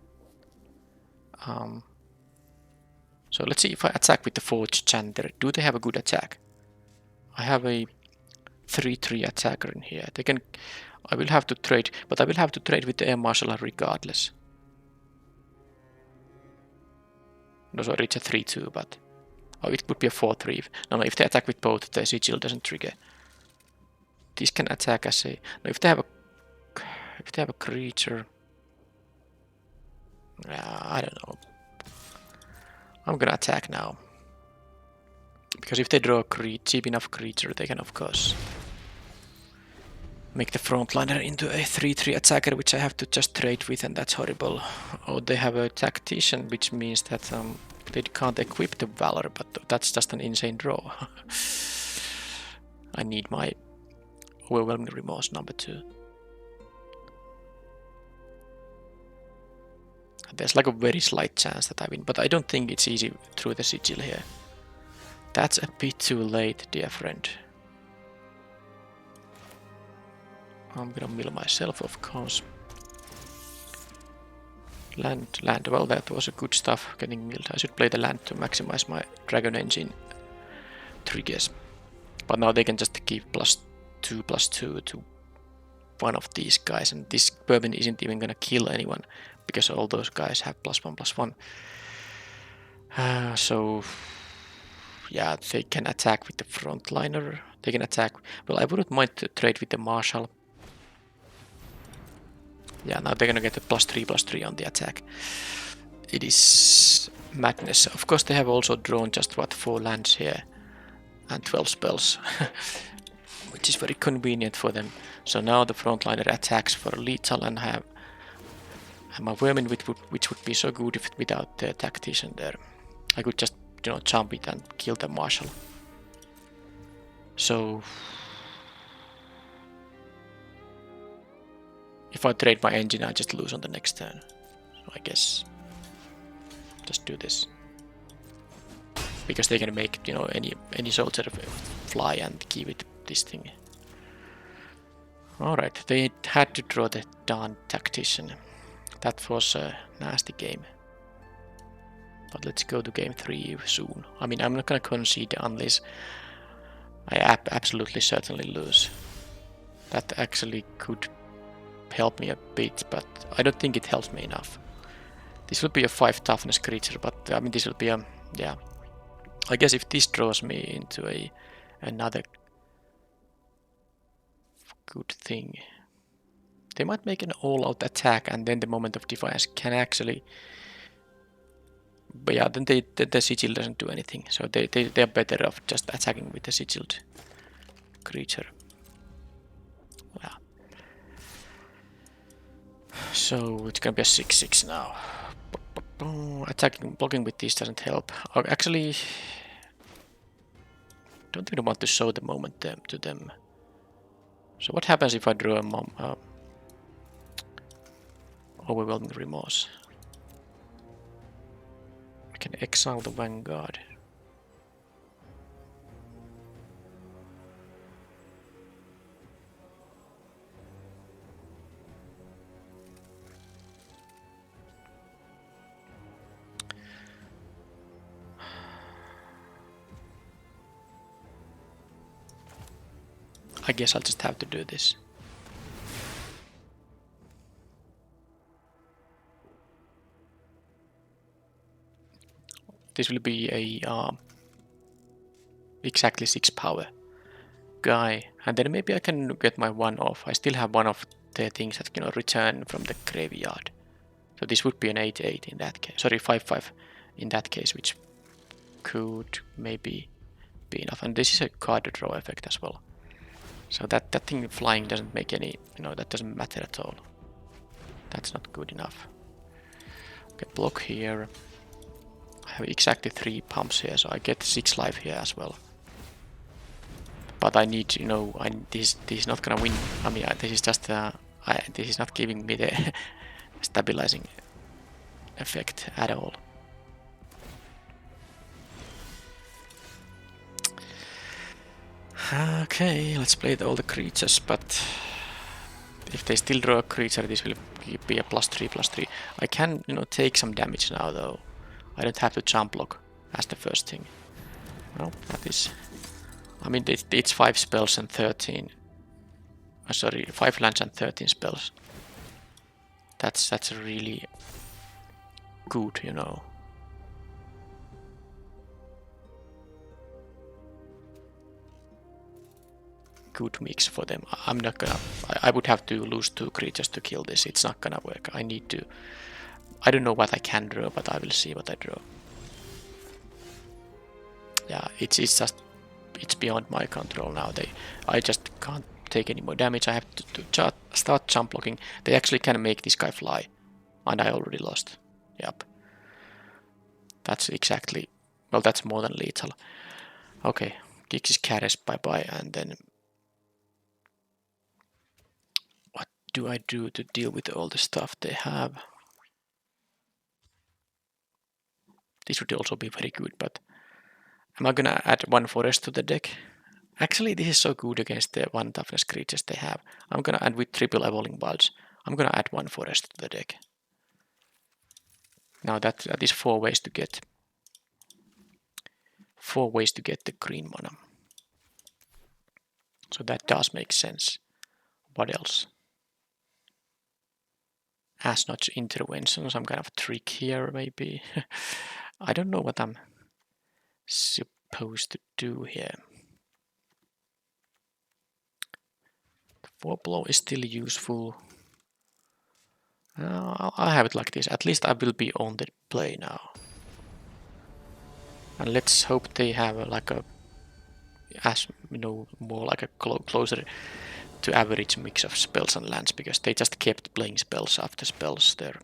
Speaker 1: so let's see if I attack with the Forge Chanter. Do they have a good attack? I have a 3/3 attacker in here. They can. I will have to trade, but I will have to trade with the Air Marshal regardless. No, sorry, it's a 3/2, but oh, it would be a 4/3. No, if they attack with both, the sigil doesn't trigger. These can attack as a. No, if they have a creature. I don't know. I'm gonna attack now. Because if they draw a cheap enough creature, they can of course make the frontliner into a 3/3 attacker, which I have to just trade with, and that's horrible. Oh, they have a tactician, which means that they can't equip the Valor, but that's just an insane draw. I need my Overwhelming Remorse #2. There's like a very slight chance that I win, but I don't think it's easy through the sigil here. That's a bit too late, dear friend. I'm gonna mill myself, of course. Land. Well, that was a good stuff getting milled. I should play the land to maximize my Dragon Engine triggers. But now they can just give +2/+2 to one of these guys, and this Bourbon isn't even gonna kill anyone because all those guys have +1/+1. So yeah, they can attack with the frontliner. They can attack. Well, I wouldn't mind to trade with the Marshal. Yeah, now they're gonna get a +3/+3 on the attack. It is madness. Of course, they have also drawn just 4 lands here and 12 spells, which is very convenient for them. So now the frontliner attacks for lethal, and have my Vermin, which would be so good if without the tactician there. I could just jump it and kill the Marshal. So if I trade my engine, I just lose on the next turn. So I guess just do this, because they can make any soldier fly and give it this thing. All right, they had to draw the darn tactician. That was a nasty game. But let's go to game 3 soon. I mean, I'm not gonna concede unless I absolutely certainly lose. That actually could help me a bit, but I don't think it helps me enough. This will be a 5 toughness creature, but I mean, this will be a, yeah. I guess if this draws me into another good thing, they might make an all-out attack, and then the Moment of Defiance can actually. But yeah, then the sigil doesn't do anything, so they're better off just attacking with the sigiled creature. Yeah. So it's gonna be a 6/6 now. Blocking with this doesn't help. Actually, don't really want to show the moment to them. So what happens if I draw a Overwhelming Remorse? I can exile the Vanguard. I guess I'll just have to do this. This will be a exactly 6 power guy, and then maybe I can get my 1 off. I still have one of the things that return from the graveyard. So this would be an 8/8 in that case. Sorry, 5/5 in that case, which could maybe be enough. And this is a card draw effect as well. So that thing flying doesn't make any, that doesn't matter at all. That's not good enough. Okay, block here. I have exactly 3 pumps here, so I get 6 life here as well. But I need to, this is not gonna win. I mean, this is just, this is not giving me the stabilizing effect at all. Okay, let's play all the creatures, but if they still draw a creature, this will be a +3/+3. I can, take some damage now, though. I don't have to jump block as the first thing. Well, that is... I mean, it's 5 spells and 13... sorry, 5 lands and 13 spells. That's really good, Good mix for them. I'm not gonna... I would have to lose 2 creatures to kill this. It's not gonna work. I need to... I don't know what I can draw, but I will see what I draw. Yeah, it's just... It's beyond my control now. I just can't take any more damage. I have to start jump blocking. They actually can make this guy fly. And I already lost. Yep. That's exactly... Well, that's more than lethal. Okay. Gixis Caris, bye-bye, and then... What do I do to deal with all the stuff they have? This would also be very good, but... Am I gonna add 1 forest to the deck? Actually, this is so good against the 1 toughness creatures they have. I'm gonna add with triple evolving wilds. I'm gonna add 1 forest to the deck. Now that is 4 ways to get... 4 ways to get the green mana. So that does make sense. What else? As-notch intervention, some kind of trick here maybe. I don't know what I'm supposed to do here. The 4-blow is still useful. I'll have it like this. At least I will be on the play now. And let's hope they have like a, more like a closer to average mix of spells and lands, because they just kept playing spells after spells there.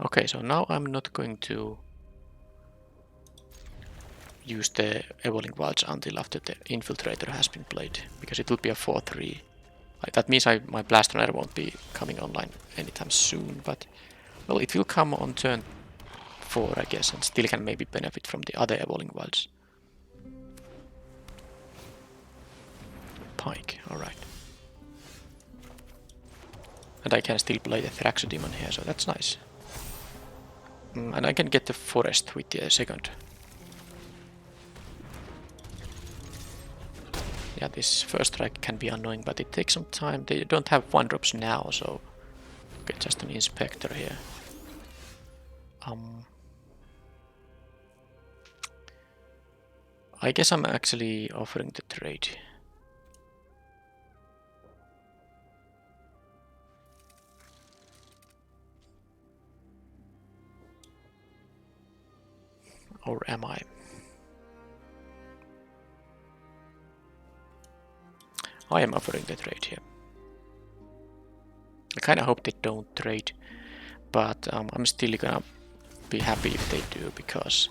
Speaker 1: Okay, so now I'm not going to use the Evolving Wilds until after the Infiltrator has been played, because it will be a 4/3. That means my Blast Runner won't be coming online anytime soon, but well, it will come on turn 4, I guess, and still can maybe benefit from the other Evolving Wilds. Pike, alright. And I can still play the Thraxodemon here, so that's nice. And I can get the forest with the second. Yeah, this first strike can be annoying, but it takes some time. They don't have 1-drops now, so okay, just an inspector here. I guess I'm actually offering the trade. Or am I? I am offering the trade here. I kinda hope they don't trade, but I'm still gonna be happy if they do, because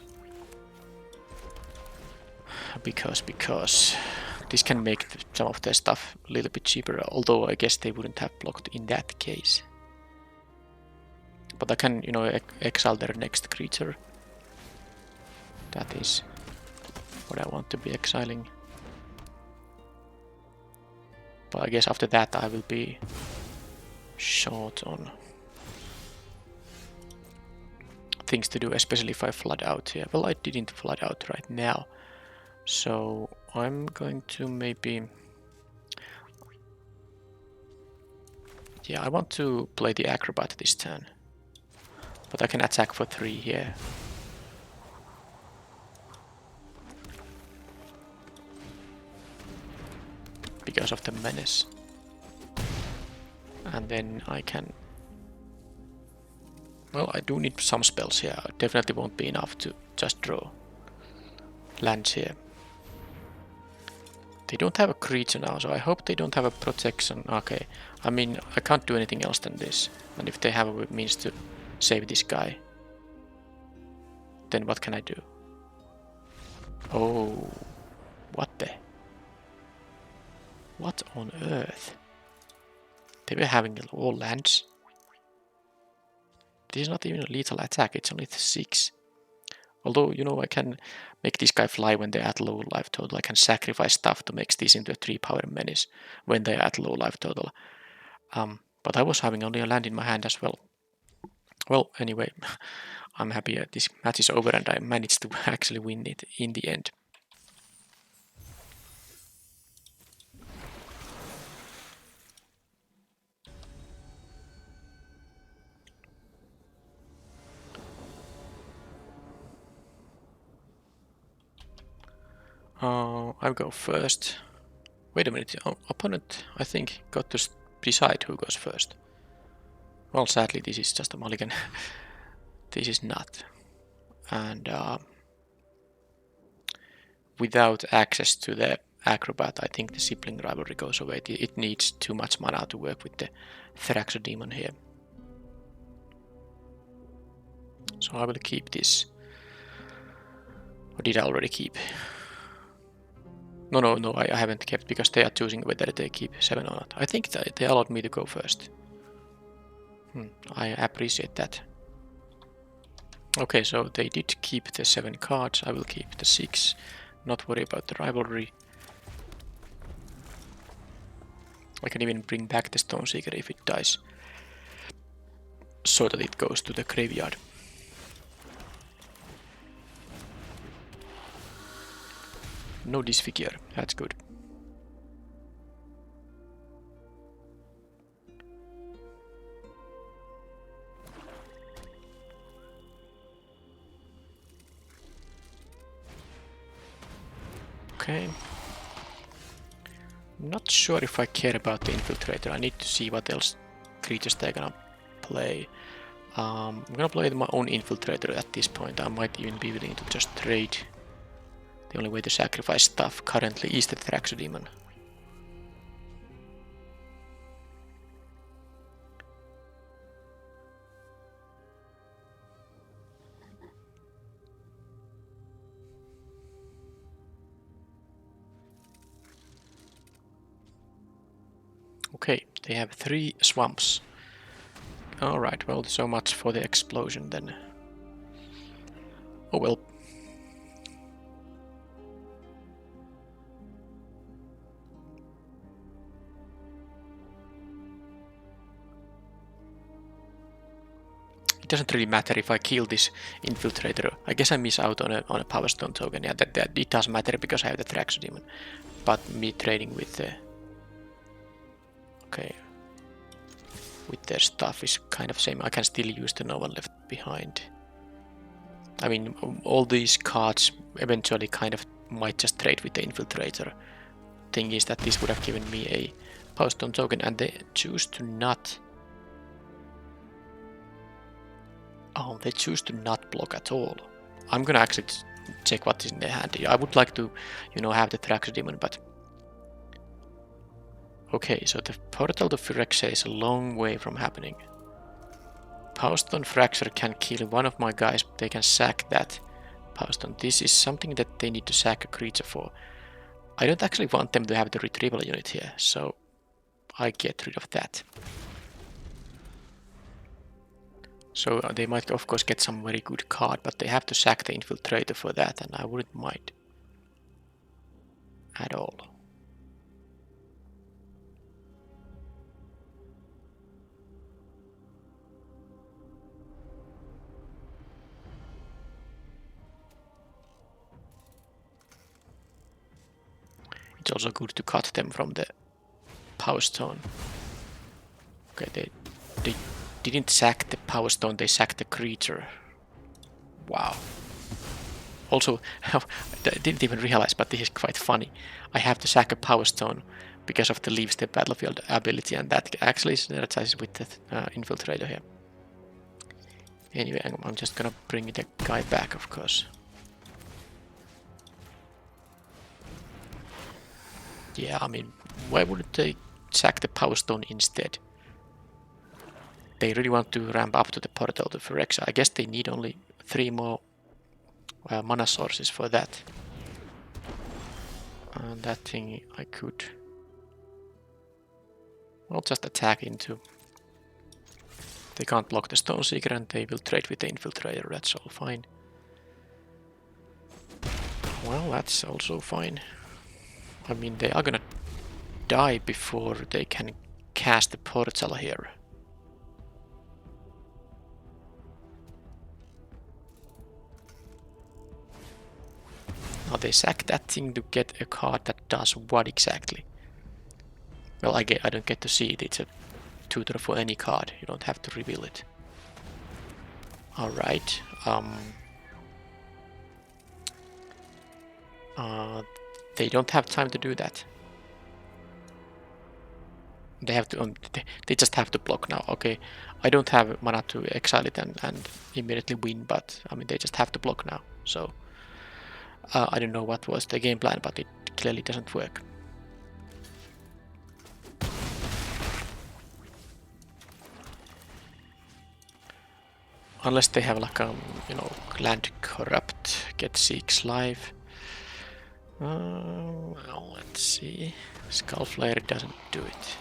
Speaker 1: this can make some of their stuff a little bit cheaper, although I guess they wouldn't have blocked in that case. But I can, exile their next creature. That is what I want to be exiling. But I guess after that I will be short on things to do, especially if I flood out here. Well, I didn't flood out right now, so I'm going to maybe Yeah, I want to play the acrobat this turn. But I can attack for 3 here. Because of the menace. And then I can... Well, I do need some spells here. It definitely won't be enough to just draw lands here. They don't have a creature now, so I hope they don't have a protection. Okay, I mean, I can't do anything else than this. And if they have a means to save this guy, then what can I do? Oh, what the? What on earth? They were having all lands. This is not even a lethal attack, it's only 6. Although, you know, I can make this guy fly when they're at low life total. I can sacrifice stuff to make this into a 3-power menace when they're at low life total. But I was having only a land in my hand as well. Well, anyway, I'm happy this match is over and I managed to actually win it in the end. I'll go first. Wait a minute, opponent, I think, got to decide who goes first. Well, sadly, this is just a mulligan. This is not. And without access to the acrobat, I think the sibling rivalry goes away. It needs too much mana to work with the Thraxodemon here. So I will keep this. Or did I already keep? No, I haven't kept because they are choosing whether they keep 7 or not. I think that they allowed me to go first. I appreciate that. Okay, so they did keep the 7 cards. I will keep the 6. Not worry about the rivalry. I can even bring back the Stone Seeker if it dies. So that it goes to the graveyard. No disfigure, that's good. Okay. Not sure if I care about the Infiltrator. I need to see what else creatures they're gonna play. I'm gonna play my own Infiltrator at this point. I might even be willing to just trade. The only way to sacrifice stuff currently is the Thraxodemon. Okay, they have 3 swamps. Alright, well, so much for the explosion then. Oh well. It doesn't really matter if I kill this Infiltrator. I guess I miss out on a Power Stone token. Yeah, that it does matter because I have the Thraxodemon. But me trading with the... Okay. With their stuff is kind of same. I can still use the No One Left Behind. I mean, all these cards eventually kind of might just trade with the Infiltrator. Thing is that this would have given me a Power Stone token and they choose to not... Oh, they choose to not block at all. I'm gonna actually check what is in their hand. I would like to, you know, have the Thraxodemon, but... Okay, so the Portal to Phyrexia is a long way from happening. Powerstone Fracture can kill one of my guys, they can sack that Powerstone. This is something that they need to sack a creature for. I don't actually want them to have the retrieval unit here, so I get rid of that. So they might of course get some very good card, but they have to sack the Infiltrator for that, and I wouldn't mind at all. It's also good to cut them from the Power Stone. Okay, they didn't sack the Power Stone, they sacked the creature. Wow. Also, I didn't even realize, but this is quite funny. I have to sack a Power Stone because of the leaves the battlefield ability, and that actually synergizes with the Infiltrator here. Anyway, I'm just gonna bring the guy back, of course. Yeah, I mean, why wouldn't they sack the Power Stone instead? They really want to ramp up to the portal to Phyrexa. I guess they need only 3 more mana sources for that. And that thing I could... I'll just attack into... They can't block the Stone Seeker and they will trade with the Infiltrator, that's all fine. Well, that's also fine. I mean, they are gonna die before they can cast the portal here. Now they sack that thing to get a card that does what exactly? Well, I don't get to see it. It's a tutor for any card. You don't have to reveal it. Alright. They don't have time to do that. They have to. They just have to block now. Okay, I don't have mana to exile it and immediately win, but I mean they just have to block now. So I don't know what was the game plan, but it clearly doesn't work. Unless they have like a, you know, land corrupt, get 6 life. Well, let's see. Skullflare doesn't do it.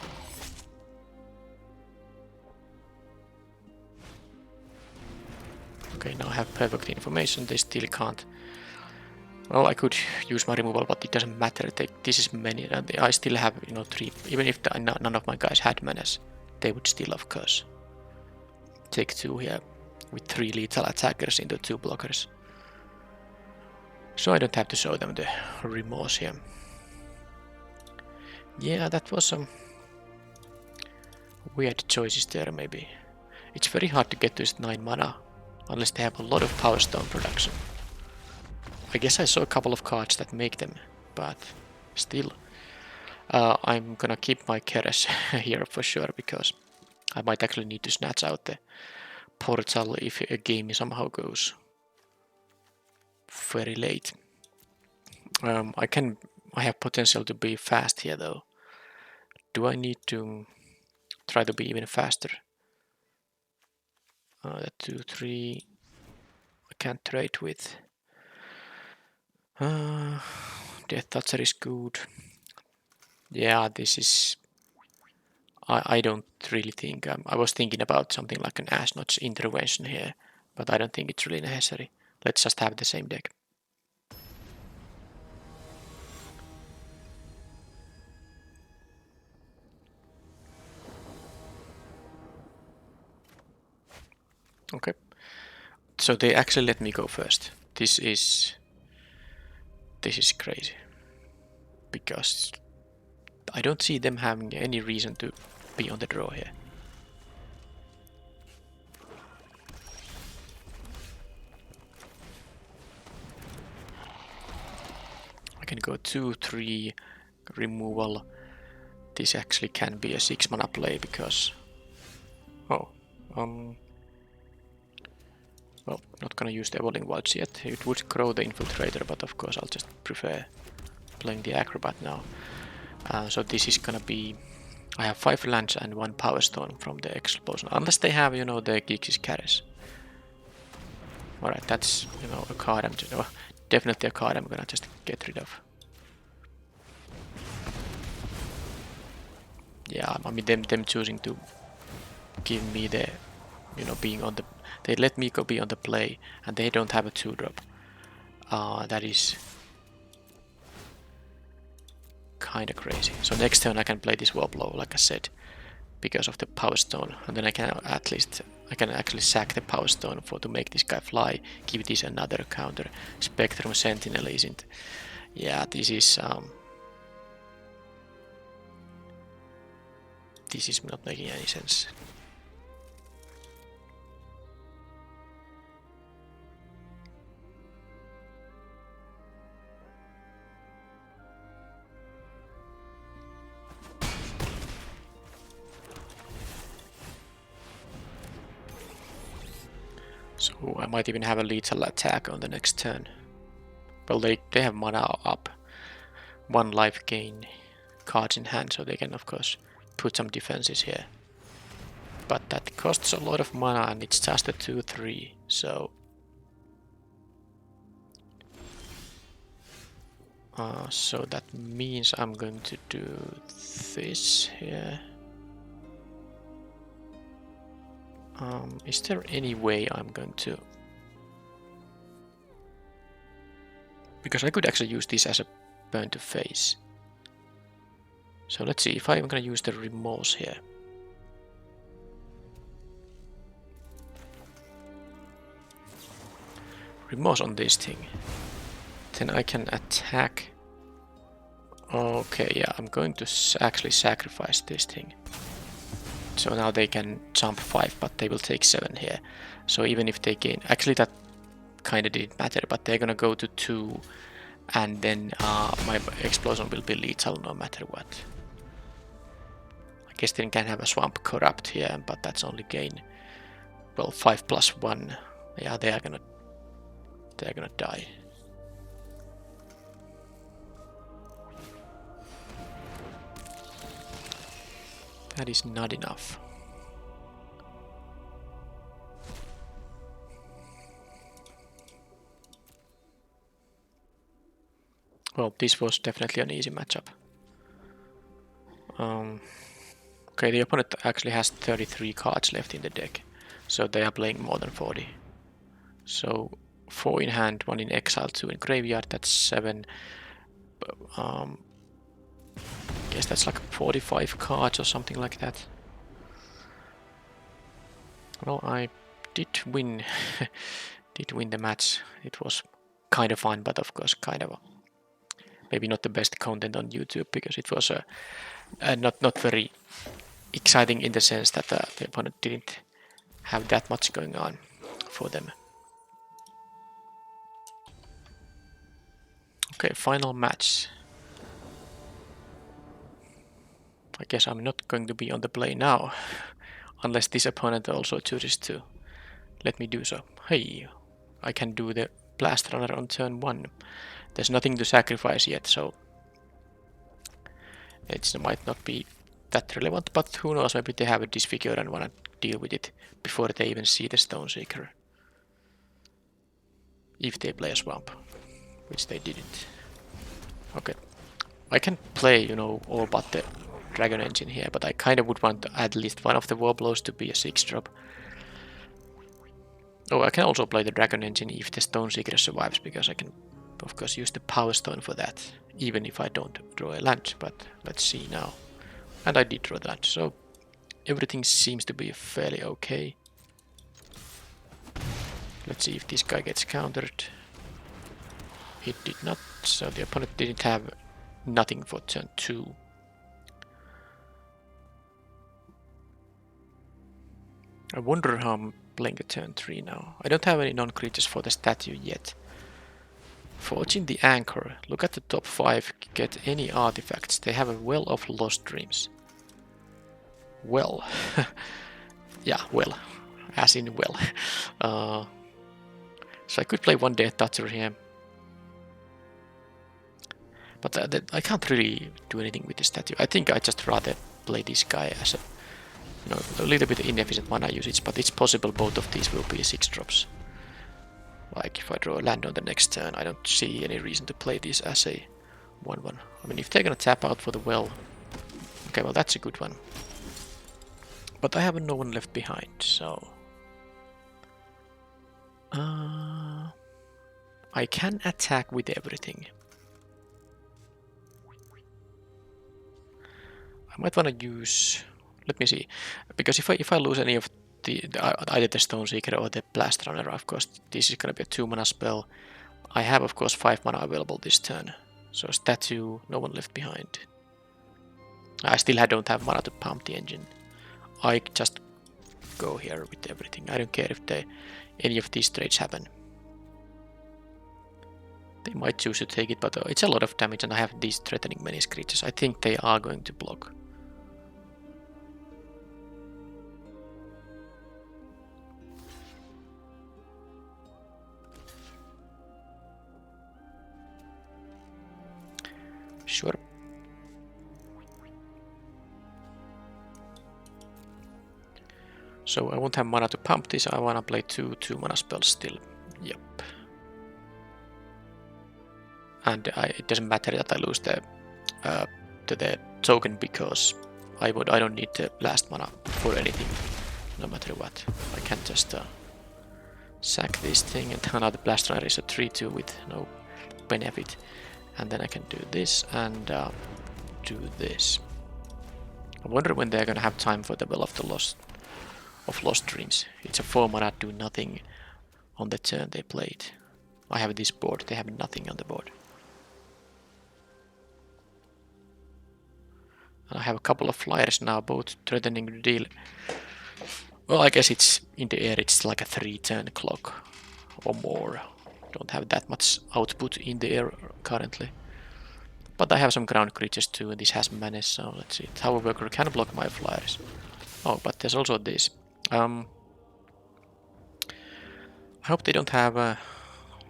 Speaker 1: Okay, now I have perfect information. They still can't. Well, I could use my removal, but it doesn't matter. This is many. I still have, you know, 3. Even if none of my guys had menace, they would still, of course, take 2 here with 3 lethal attackers into 2 blockers. So I don't have to show them the remorse here. Yeah, that was some weird choices there, maybe. It's very hard to get to this 9 mana, unless they have a lot of Power Stone production. I guess I saw a couple of cards that make them, but still. I'm gonna keep my Keres here for sure, because I might actually need to snatch out the portal if a game somehow goes very late. I have potential to be fast here though. Do I need to try to be even faster? 2, 3, I can't trade with. Death Toucher is good. Yeah, this is... I don't really think... I was thinking about something like an Ash Notch intervention here, but I don't think it's really necessary. Let's just have the same deck. Okay. So they actually let me go first. This is crazy. Because I don't see them having any reason to be on the draw here. I can go 2, 3, removal. This actually can be a 6 mana play because... Oh, well, not gonna use the Evolving Wilds yet. It would grow the Infiltrator, but of course I'll just prefer playing the Acrobat now. So this is gonna be... I have 5 lands and 1 Power Stone from the Explosion. Unless they have, you know, the Gixis Keres. Alright, that's, you know, a card I'm just... Oh, definitely a card I'm gonna just get rid of. Yeah, I mean, them choosing to give me the, you know, being on the... They let me go be on the play, and they don't have a 2-drop. That is kinda crazy. So next turn I can play this Warblow, like I said, because of the Power Stone, and then I can actually sack the Power Stone to make this guy fly, give this another counter. Spectrum Sentinel isn't... Yeah, this is... This is not making any sense. So I might even have a lethal attack on the next turn. Well, they have mana up. 1 life gain cards in hand, so they can of course put some defenses here. But that costs a lot of mana and it's just a 2-3, so... so that means I'm going to do this here. Is there any way I'm going to... Because I could actually use this as a burn to face. So let's see if I'm going to use the remorse here. Remorse on this thing. Then I can attack. Okay, yeah, I'm going to actually sacrifice this thing. So now they can jump 5, but they will take 7 here. So even if they gain... Actually that kind of didn't matter, but they're gonna go to 2. And then my explosion will be lethal no matter what. I guess they can have a swamp corrupt here, but that's only gain. Well, 5 plus 1. Yeah, they're gonna die. That is not enough. Well, this was definitely an easy matchup. Okay, the opponent actually has 33 cards left in the deck, so they are playing more than 40. So 4 in hand, 1 in exile, 2 in graveyard, that's 7. Guess that's like 45 cards or something like that. Well, I did win the match. It was kind of fun, but of course kind of maybe not the best content on YouTube, because it was not very exciting in the sense that the opponent didn't have that much going on for them. Okay, final match. I guess I'm not going to be on the play now, unless this opponent also chooses to let me do so. Hey, I can do the Blast Runner on turn 1. There's nothing to sacrifice yet, so it might not be that relevant, but who knows, maybe they have a Disfigure and want to deal with it before they even see the Stoneseeker. If they play a Swamp, which they didn't. Okay, I can play, you know, all but the Dragon Engine here, but I kind of would want at least one of the Warblowers to be a 6-drop. Oh, I can also play the Dragon Engine if the Stoneseeker survives, because I can, of course, use the Power Stone for that, even if I don't draw a land, but let's see now. And I did draw that, so everything seems to be fairly okay. Let's see if this guy gets countered. It did not, so the opponent didn't have nothing for turn 2. I wonder how I'm playing a turn 3 now. I don't have any non-creatures for the statue yet. Forging the Anchor. Look at the top 5, get any artifacts. They have a Well of Lost Dreams. Well. Yeah, well. As in well. So I could play one Death Toucher here. But I can't really do anything with the statue. I think I just rather play this guy as a, you know, a little bit inefficient mana usage, but it's possible both of these will be 6 drops. Like if I draw a land on the next turn, I don't see any reason to play this as a 1/1. I mean, if they're gonna tap out for the well, okay, well that's a good one. But I have no one left behind, so I can attack with everything. I might want to use. Let me see, because if I lose any of either the Stoneseeker or the Blast Runner, of course this is gonna be a 2-mana spell. I have of course 5 mana available this turn, so statue, no one left behind. I still don't have mana to pump the engine. I just go here with everything. I don't care if any of these trades happen. They might choose to take it, but it's a lot of damage and I have these threatening menace creatures. I think they are going to block. Sure. So I won't have mana to pump this. I wanna play two mana spells still. Yep. And it doesn't matter that I lose the token because I don't need the last mana for anything, no matter what. I can just sack this thing, and now the blast runner is a 3/2 with no benefit, and then I can do this and do this. I wonder when they're gonna have time for the Well of the Lost Dreams. It's a 4 mana do nothing on the turn they played. I have this board, they have nothing on the board. And I have a couple of flyers now, both threatening to deal. Well, I guess it's in the air, it's like a 3-turn clock or more. Don't have that much output in the air currently. But I have some ground creatures too, and this has menace, so let's see. Tower Worker can block my flyers. Oh, but there's also this. I hope they don't have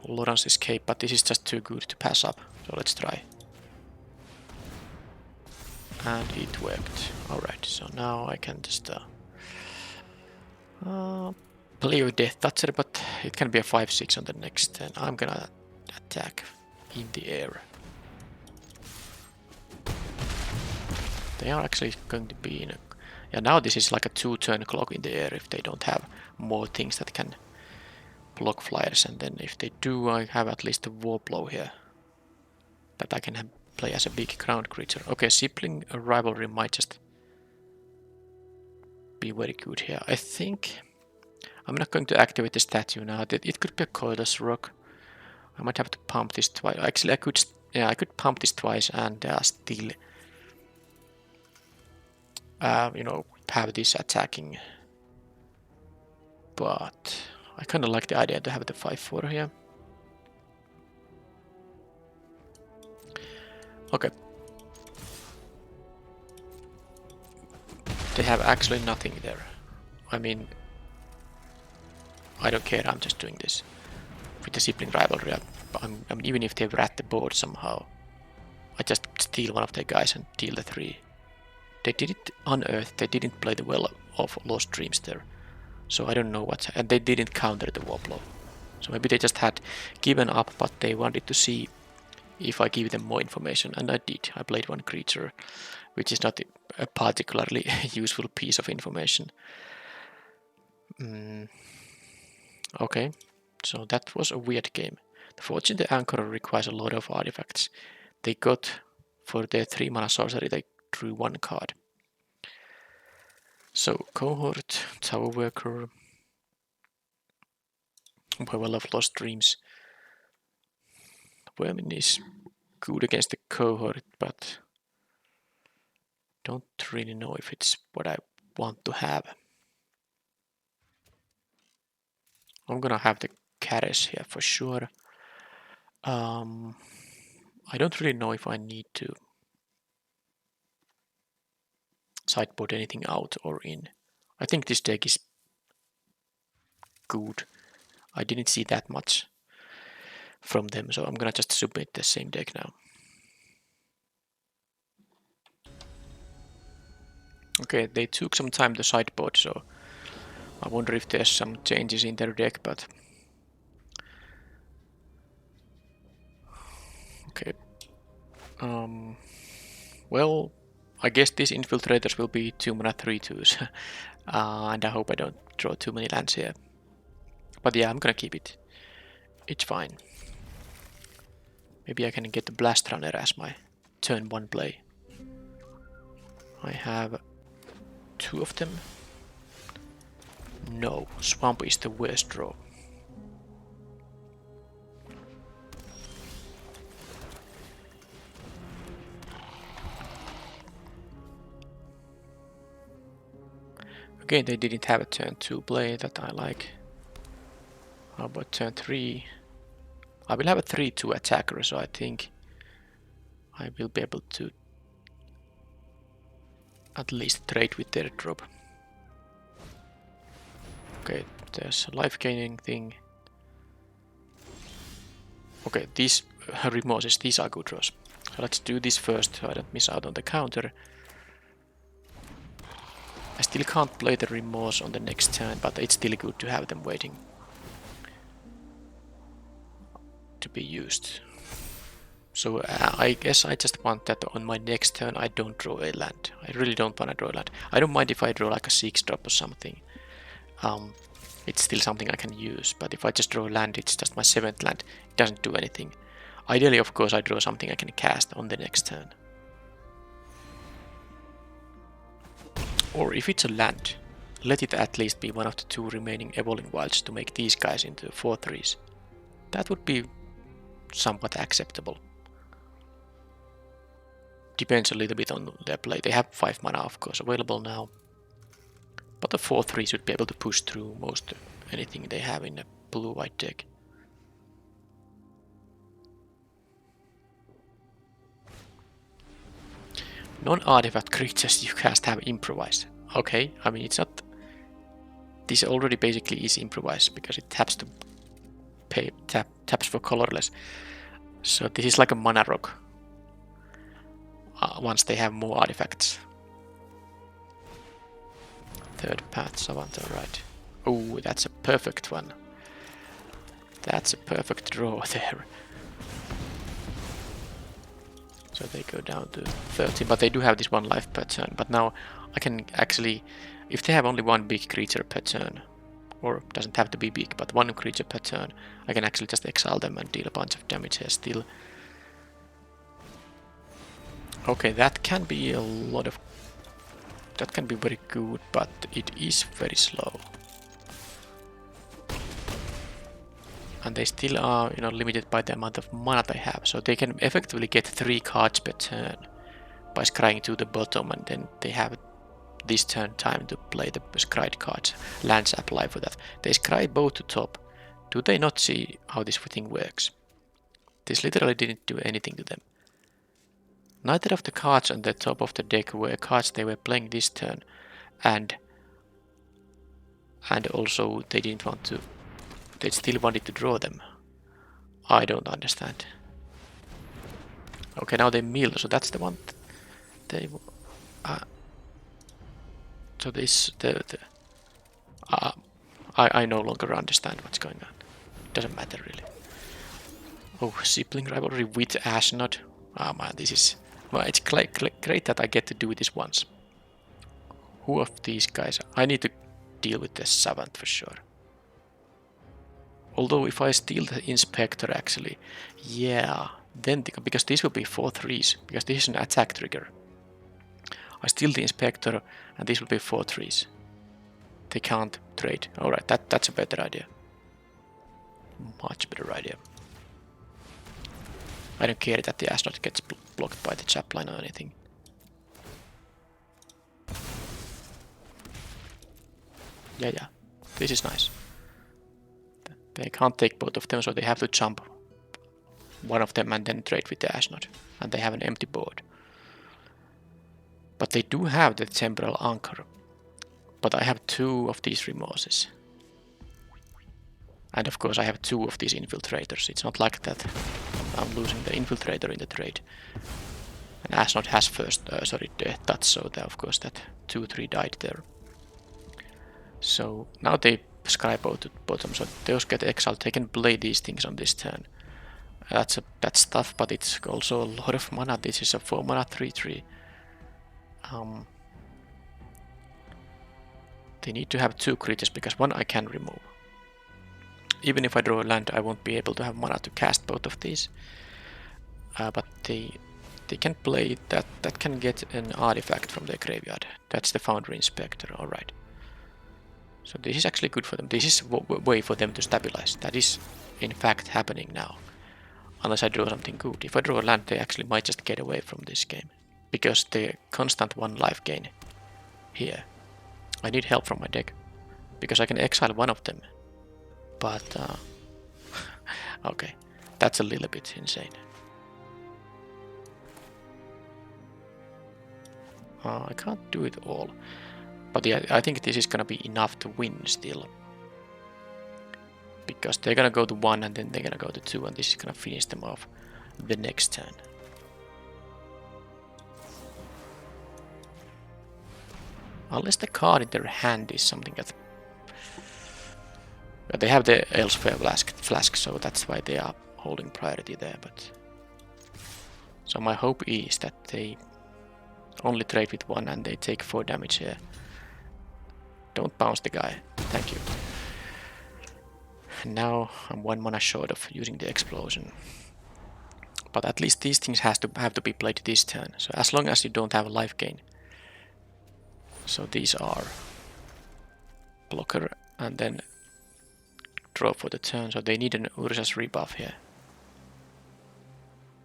Speaker 1: Loran's Escape, but this is just too good to pass up, so let's try. And it worked. Alright, so now I can just play with Death Toucher, but it can be a 5/6 on the next turn. I'm gonna attack in the air. They are actually going to be in a... Yeah, now this is like a 2-turn clock in the air if they don't have more things that can block flyers, and then if they do, I have at least a Warblow here that I can play as a big ground creature. Okay, Sibling Rivalry might just be very good here. I think I'm not going to activate the statue now. It could be a Coilous Rock. I might have to pump this twice. Actually, I could pump this twice and still you know, have this attacking. But I kind of like the idea to have the 5/4 here. Okay. They have actually nothing there. I mean, I don't care, I'm just doing this. With the Sibling Rivalry, even if they rat the board somehow, I just steal one of their guys and deal the 3. They didn't unearth, they didn't play the Well of Lost Dreams there. So I don't know what's... And they didn't counter the Warblow. So maybe they just had given up, but they wanted to see if I give them more information, and I did. I played one creature, which is not a particularly useful piece of information. Okay, so that was a weird game. The Fortune the Anchor requires a lot of artifacts. They got, for their 3 mana sorcery, they drew 1 card. So, Cohort, Tower Worker, Well of Lost Dreams. Vermin is good against the Cohort, but don't really know if it's what I want to have. I'm gonna have the Cares here for sure. I don't really know if I need to sideboard anything out or in. I think this deck is good. I didn't see that much from them, so I'm gonna just submit the same deck now. Okay, they took some time to sideboard, so I wonder if there's some changes in their deck, but... Okay. Well, I guess these Infiltrators will be 2 mana 3/2s, and I hope I don't draw too many lands here. But yeah, I'm gonna keep it. It's fine. Maybe I can get the Blast Runner as my turn 1 play. I have 2 of them. No, Swamp is the worst draw. Again, they didn't have a turn 2 play that I like. How about turn 3? I will have a 3-2 attacker, so I think I will be able to at least trade with their drop. Okay, there's a life gaining thing. Okay, these remorses, these are good draws. So let's do this first so I don't miss out on the counter. I still can't play the remorse on the next turn, but it's still good to have them waiting to be used. So I guess I just want that on my next turn I don't draw a land. I really don't want to draw a land. I don't mind if I draw like a 6-drop or something. It's still something I can use, but if I just draw a land, it's just my 7th land. It doesn't do anything. Ideally, of course, I draw something I can cast on the next turn. Or if it's a land, let it at least be one of the 2 remaining Evolving Wilds to make these guys into 4/3s. That would be somewhat acceptable. Depends a little bit on their play. They have 5 mana, of course, available now. But the 4/3 should be able to push through most anything they have in a blue-white deck. Non-artifact creatures you cast have improvise. Okay, I mean it's not... This already basically is improvise because it taps to taps for colorless. So this is like a mana rock. Once they have more artifacts. Third path, Savant, alright. Oh, that's a perfect one. That's a perfect draw there. So they go down to 30, but they do have this 1 life per turn. But now I can actually, if they have only 1 big creature per turn, or doesn't have to be big, but 1 creature per turn, I can actually just exile them and deal a bunch of damage here still. Okay, that can be a lot of... That can be very good, but it is very slow. And they still are, you know, limited by the amount of mana they have, so they can effectively get 3 cards per turn by scrying to the bottom, and then they have this turn time to play the scryed cards. Lands apply for that. They scry both to top. Do they not see how this thing works? This literally didn't do anything to them. Neither of the cards on the top of the deck were cards they were playing this turn, and also they didn't want to. They still wanted to draw them. I don't understand. Okay, now they mill, so that's the one. They. So this I no longer understand what's going on. Doesn't matter really. Oh, sibling rivalry with Ashnod. Ah man, this is... Well, it's great that I get to do this once. Who of these guys? I need to deal with the Savant for sure. Although if I steal the Inspector actually, yeah, then because this will be 4/3s, because this is an attack trigger. I steal the Inspector and this will be 4/3s. They can't trade. Alright, that's a better idea. Much better idea. I don't care that the Ashnod gets blocked by the Chapline or anything. Yeah, this is nice. They can't take both of them, so they have to jump one of them and then trade with the Ashnod. And they have an empty board. But they do have the Temporal Anchor. But I have 2 of these remorses. And of course I have 2 of these infiltrators. It's not like that I'm losing the infiltrator in the trade. And Ashnod has first, death touch, so of course that 2-3 died there. So now they scry both to bottom, so those get exiled. They can play these things on this turn. That's tough, but it's also a lot of mana. This is a 4 mana 3/3. They need to have 2 creatures because 1 I can remove. Even if I draw a land, I won't be able to have mana to cast both of these. But they can play that can get an artifact from their graveyard. That's the Foundry Inspector. All right. So this is actually good for them. This is a way for them to stabilize. That is in fact happening now. Unless I draw something good. If I draw a land, they actually might just get away from this game. Because the constant 1 life gain here I need help from my deck, because I can exile one of them. But, okay, that's a little bit insane. I can't do it all. But yeah, I think this is gonna be enough to win still. Because they're gonna go to 1 and then they're gonna go to 2 and this is gonna finish them off the next turn. Unless the card in their hand is something that... They have the Elsewhere flask, so that's why they are holding priority there, but... So my hope is that they only trade with 1 and they take 4 damage here. Don't bounce the guy. Thank you. And now I'm 1 mana short of using the explosion. But at least these things have to be played this turn. So as long as you don't have a life gain. So these are blocker and then draw for the turn. So they need an Urza's rebuff here.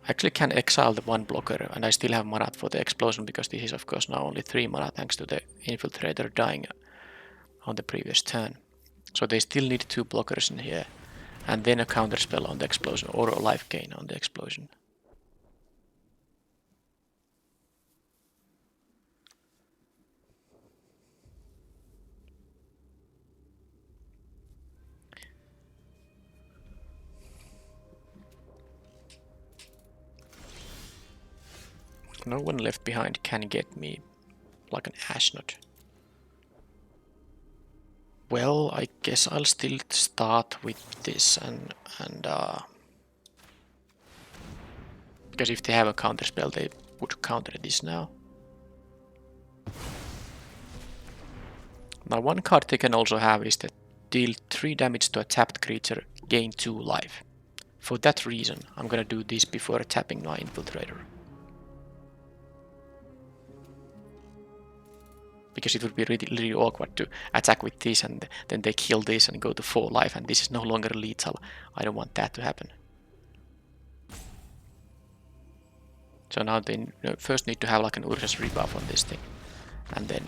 Speaker 1: I actually can exile the 1 blocker and I still have mana for the explosion because this is of course now only 3 mana thanks to the infiltrator dying on the previous turn. So they still need 2 blockers in here and then a counter spell on the explosion or a life gain on the explosion. No one left behind can get me like an Ashnod. Well, I guess I'll still start with this and because if they have a counter spell, they would counter this now. Now, one card they can also have is that deal 3 damage to a tapped creature, gain 2 life. For that reason, I'm gonna do this before tapping my infiltrator. Because it would be really awkward to attack with this and then they kill this and go to 4 life and this is no longer lethal. I don't want that to happen. So now they first need to have like an Urza's rebuff on this thing. And then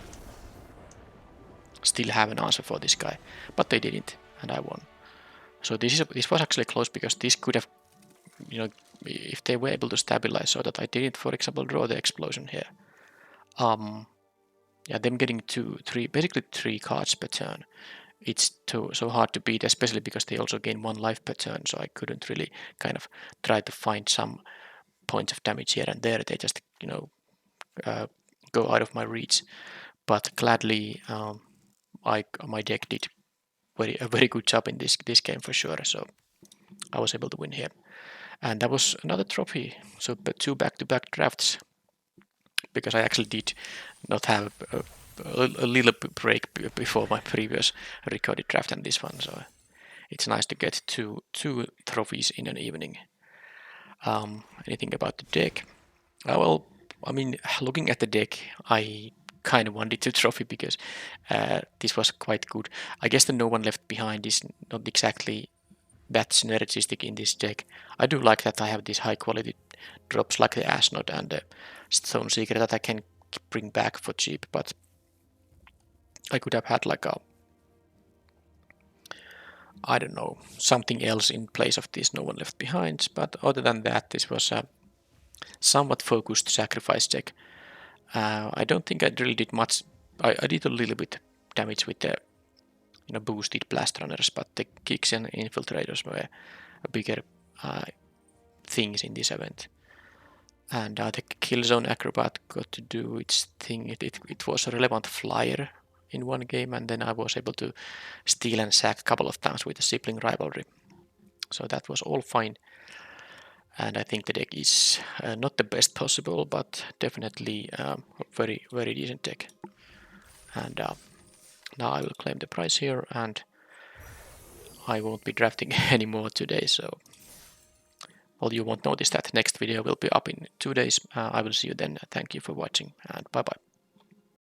Speaker 1: still have an answer for this guy. But they didn't and I won. So this was actually close because this could have, you know, if they were able to stabilize so that I didn't, for example, draw the explosion here. Yeah, them getting basically 3 cards per turn. It's so hard to beat, especially because they also gain 1 life per turn, so I couldn't really kind of try to find some points of damage here and there. They just, you know, go out of my reach. But gladly, my deck did a very good job in this game for sure, so I was able to win here. And that was another trophy, so 2 back-to-back drafts. Because I actually did not have a little break before my previous recorded draft and this one, so it's nice to get two trophies in an evening. Anything about the deck? Well, I mean, looking at the deck, I kind of wanted to trophy because this was quite good. I guess the No One Left Behind is not exactly that synergistic in this deck. I do like that I have these high quality drops like the Ashnod and the Stone Seeker that I can bring back for cheap, but I could have had like I don't know, something else in place of this No One Left Behind. But other than that, this was a somewhat focused sacrifice deck. I don't think I really did much. I did a little bit damage with the boosted blast runners, but the kicks and infiltrators were bigger things in this event. And the Killzone Acrobat got to do its thing. It was a relevant flyer in one game, and then I was able to steal and sack a couple of times with the Sibling Rivalry. So that was all fine. And I think the deck is not the best possible, but definitely a very, very decent deck. And now I will claim the prize here, and I won't be drafting anymore today, so well, you won't notice that. Next video will be up in 2 days. I will see you then. Thank you for watching, and bye bye.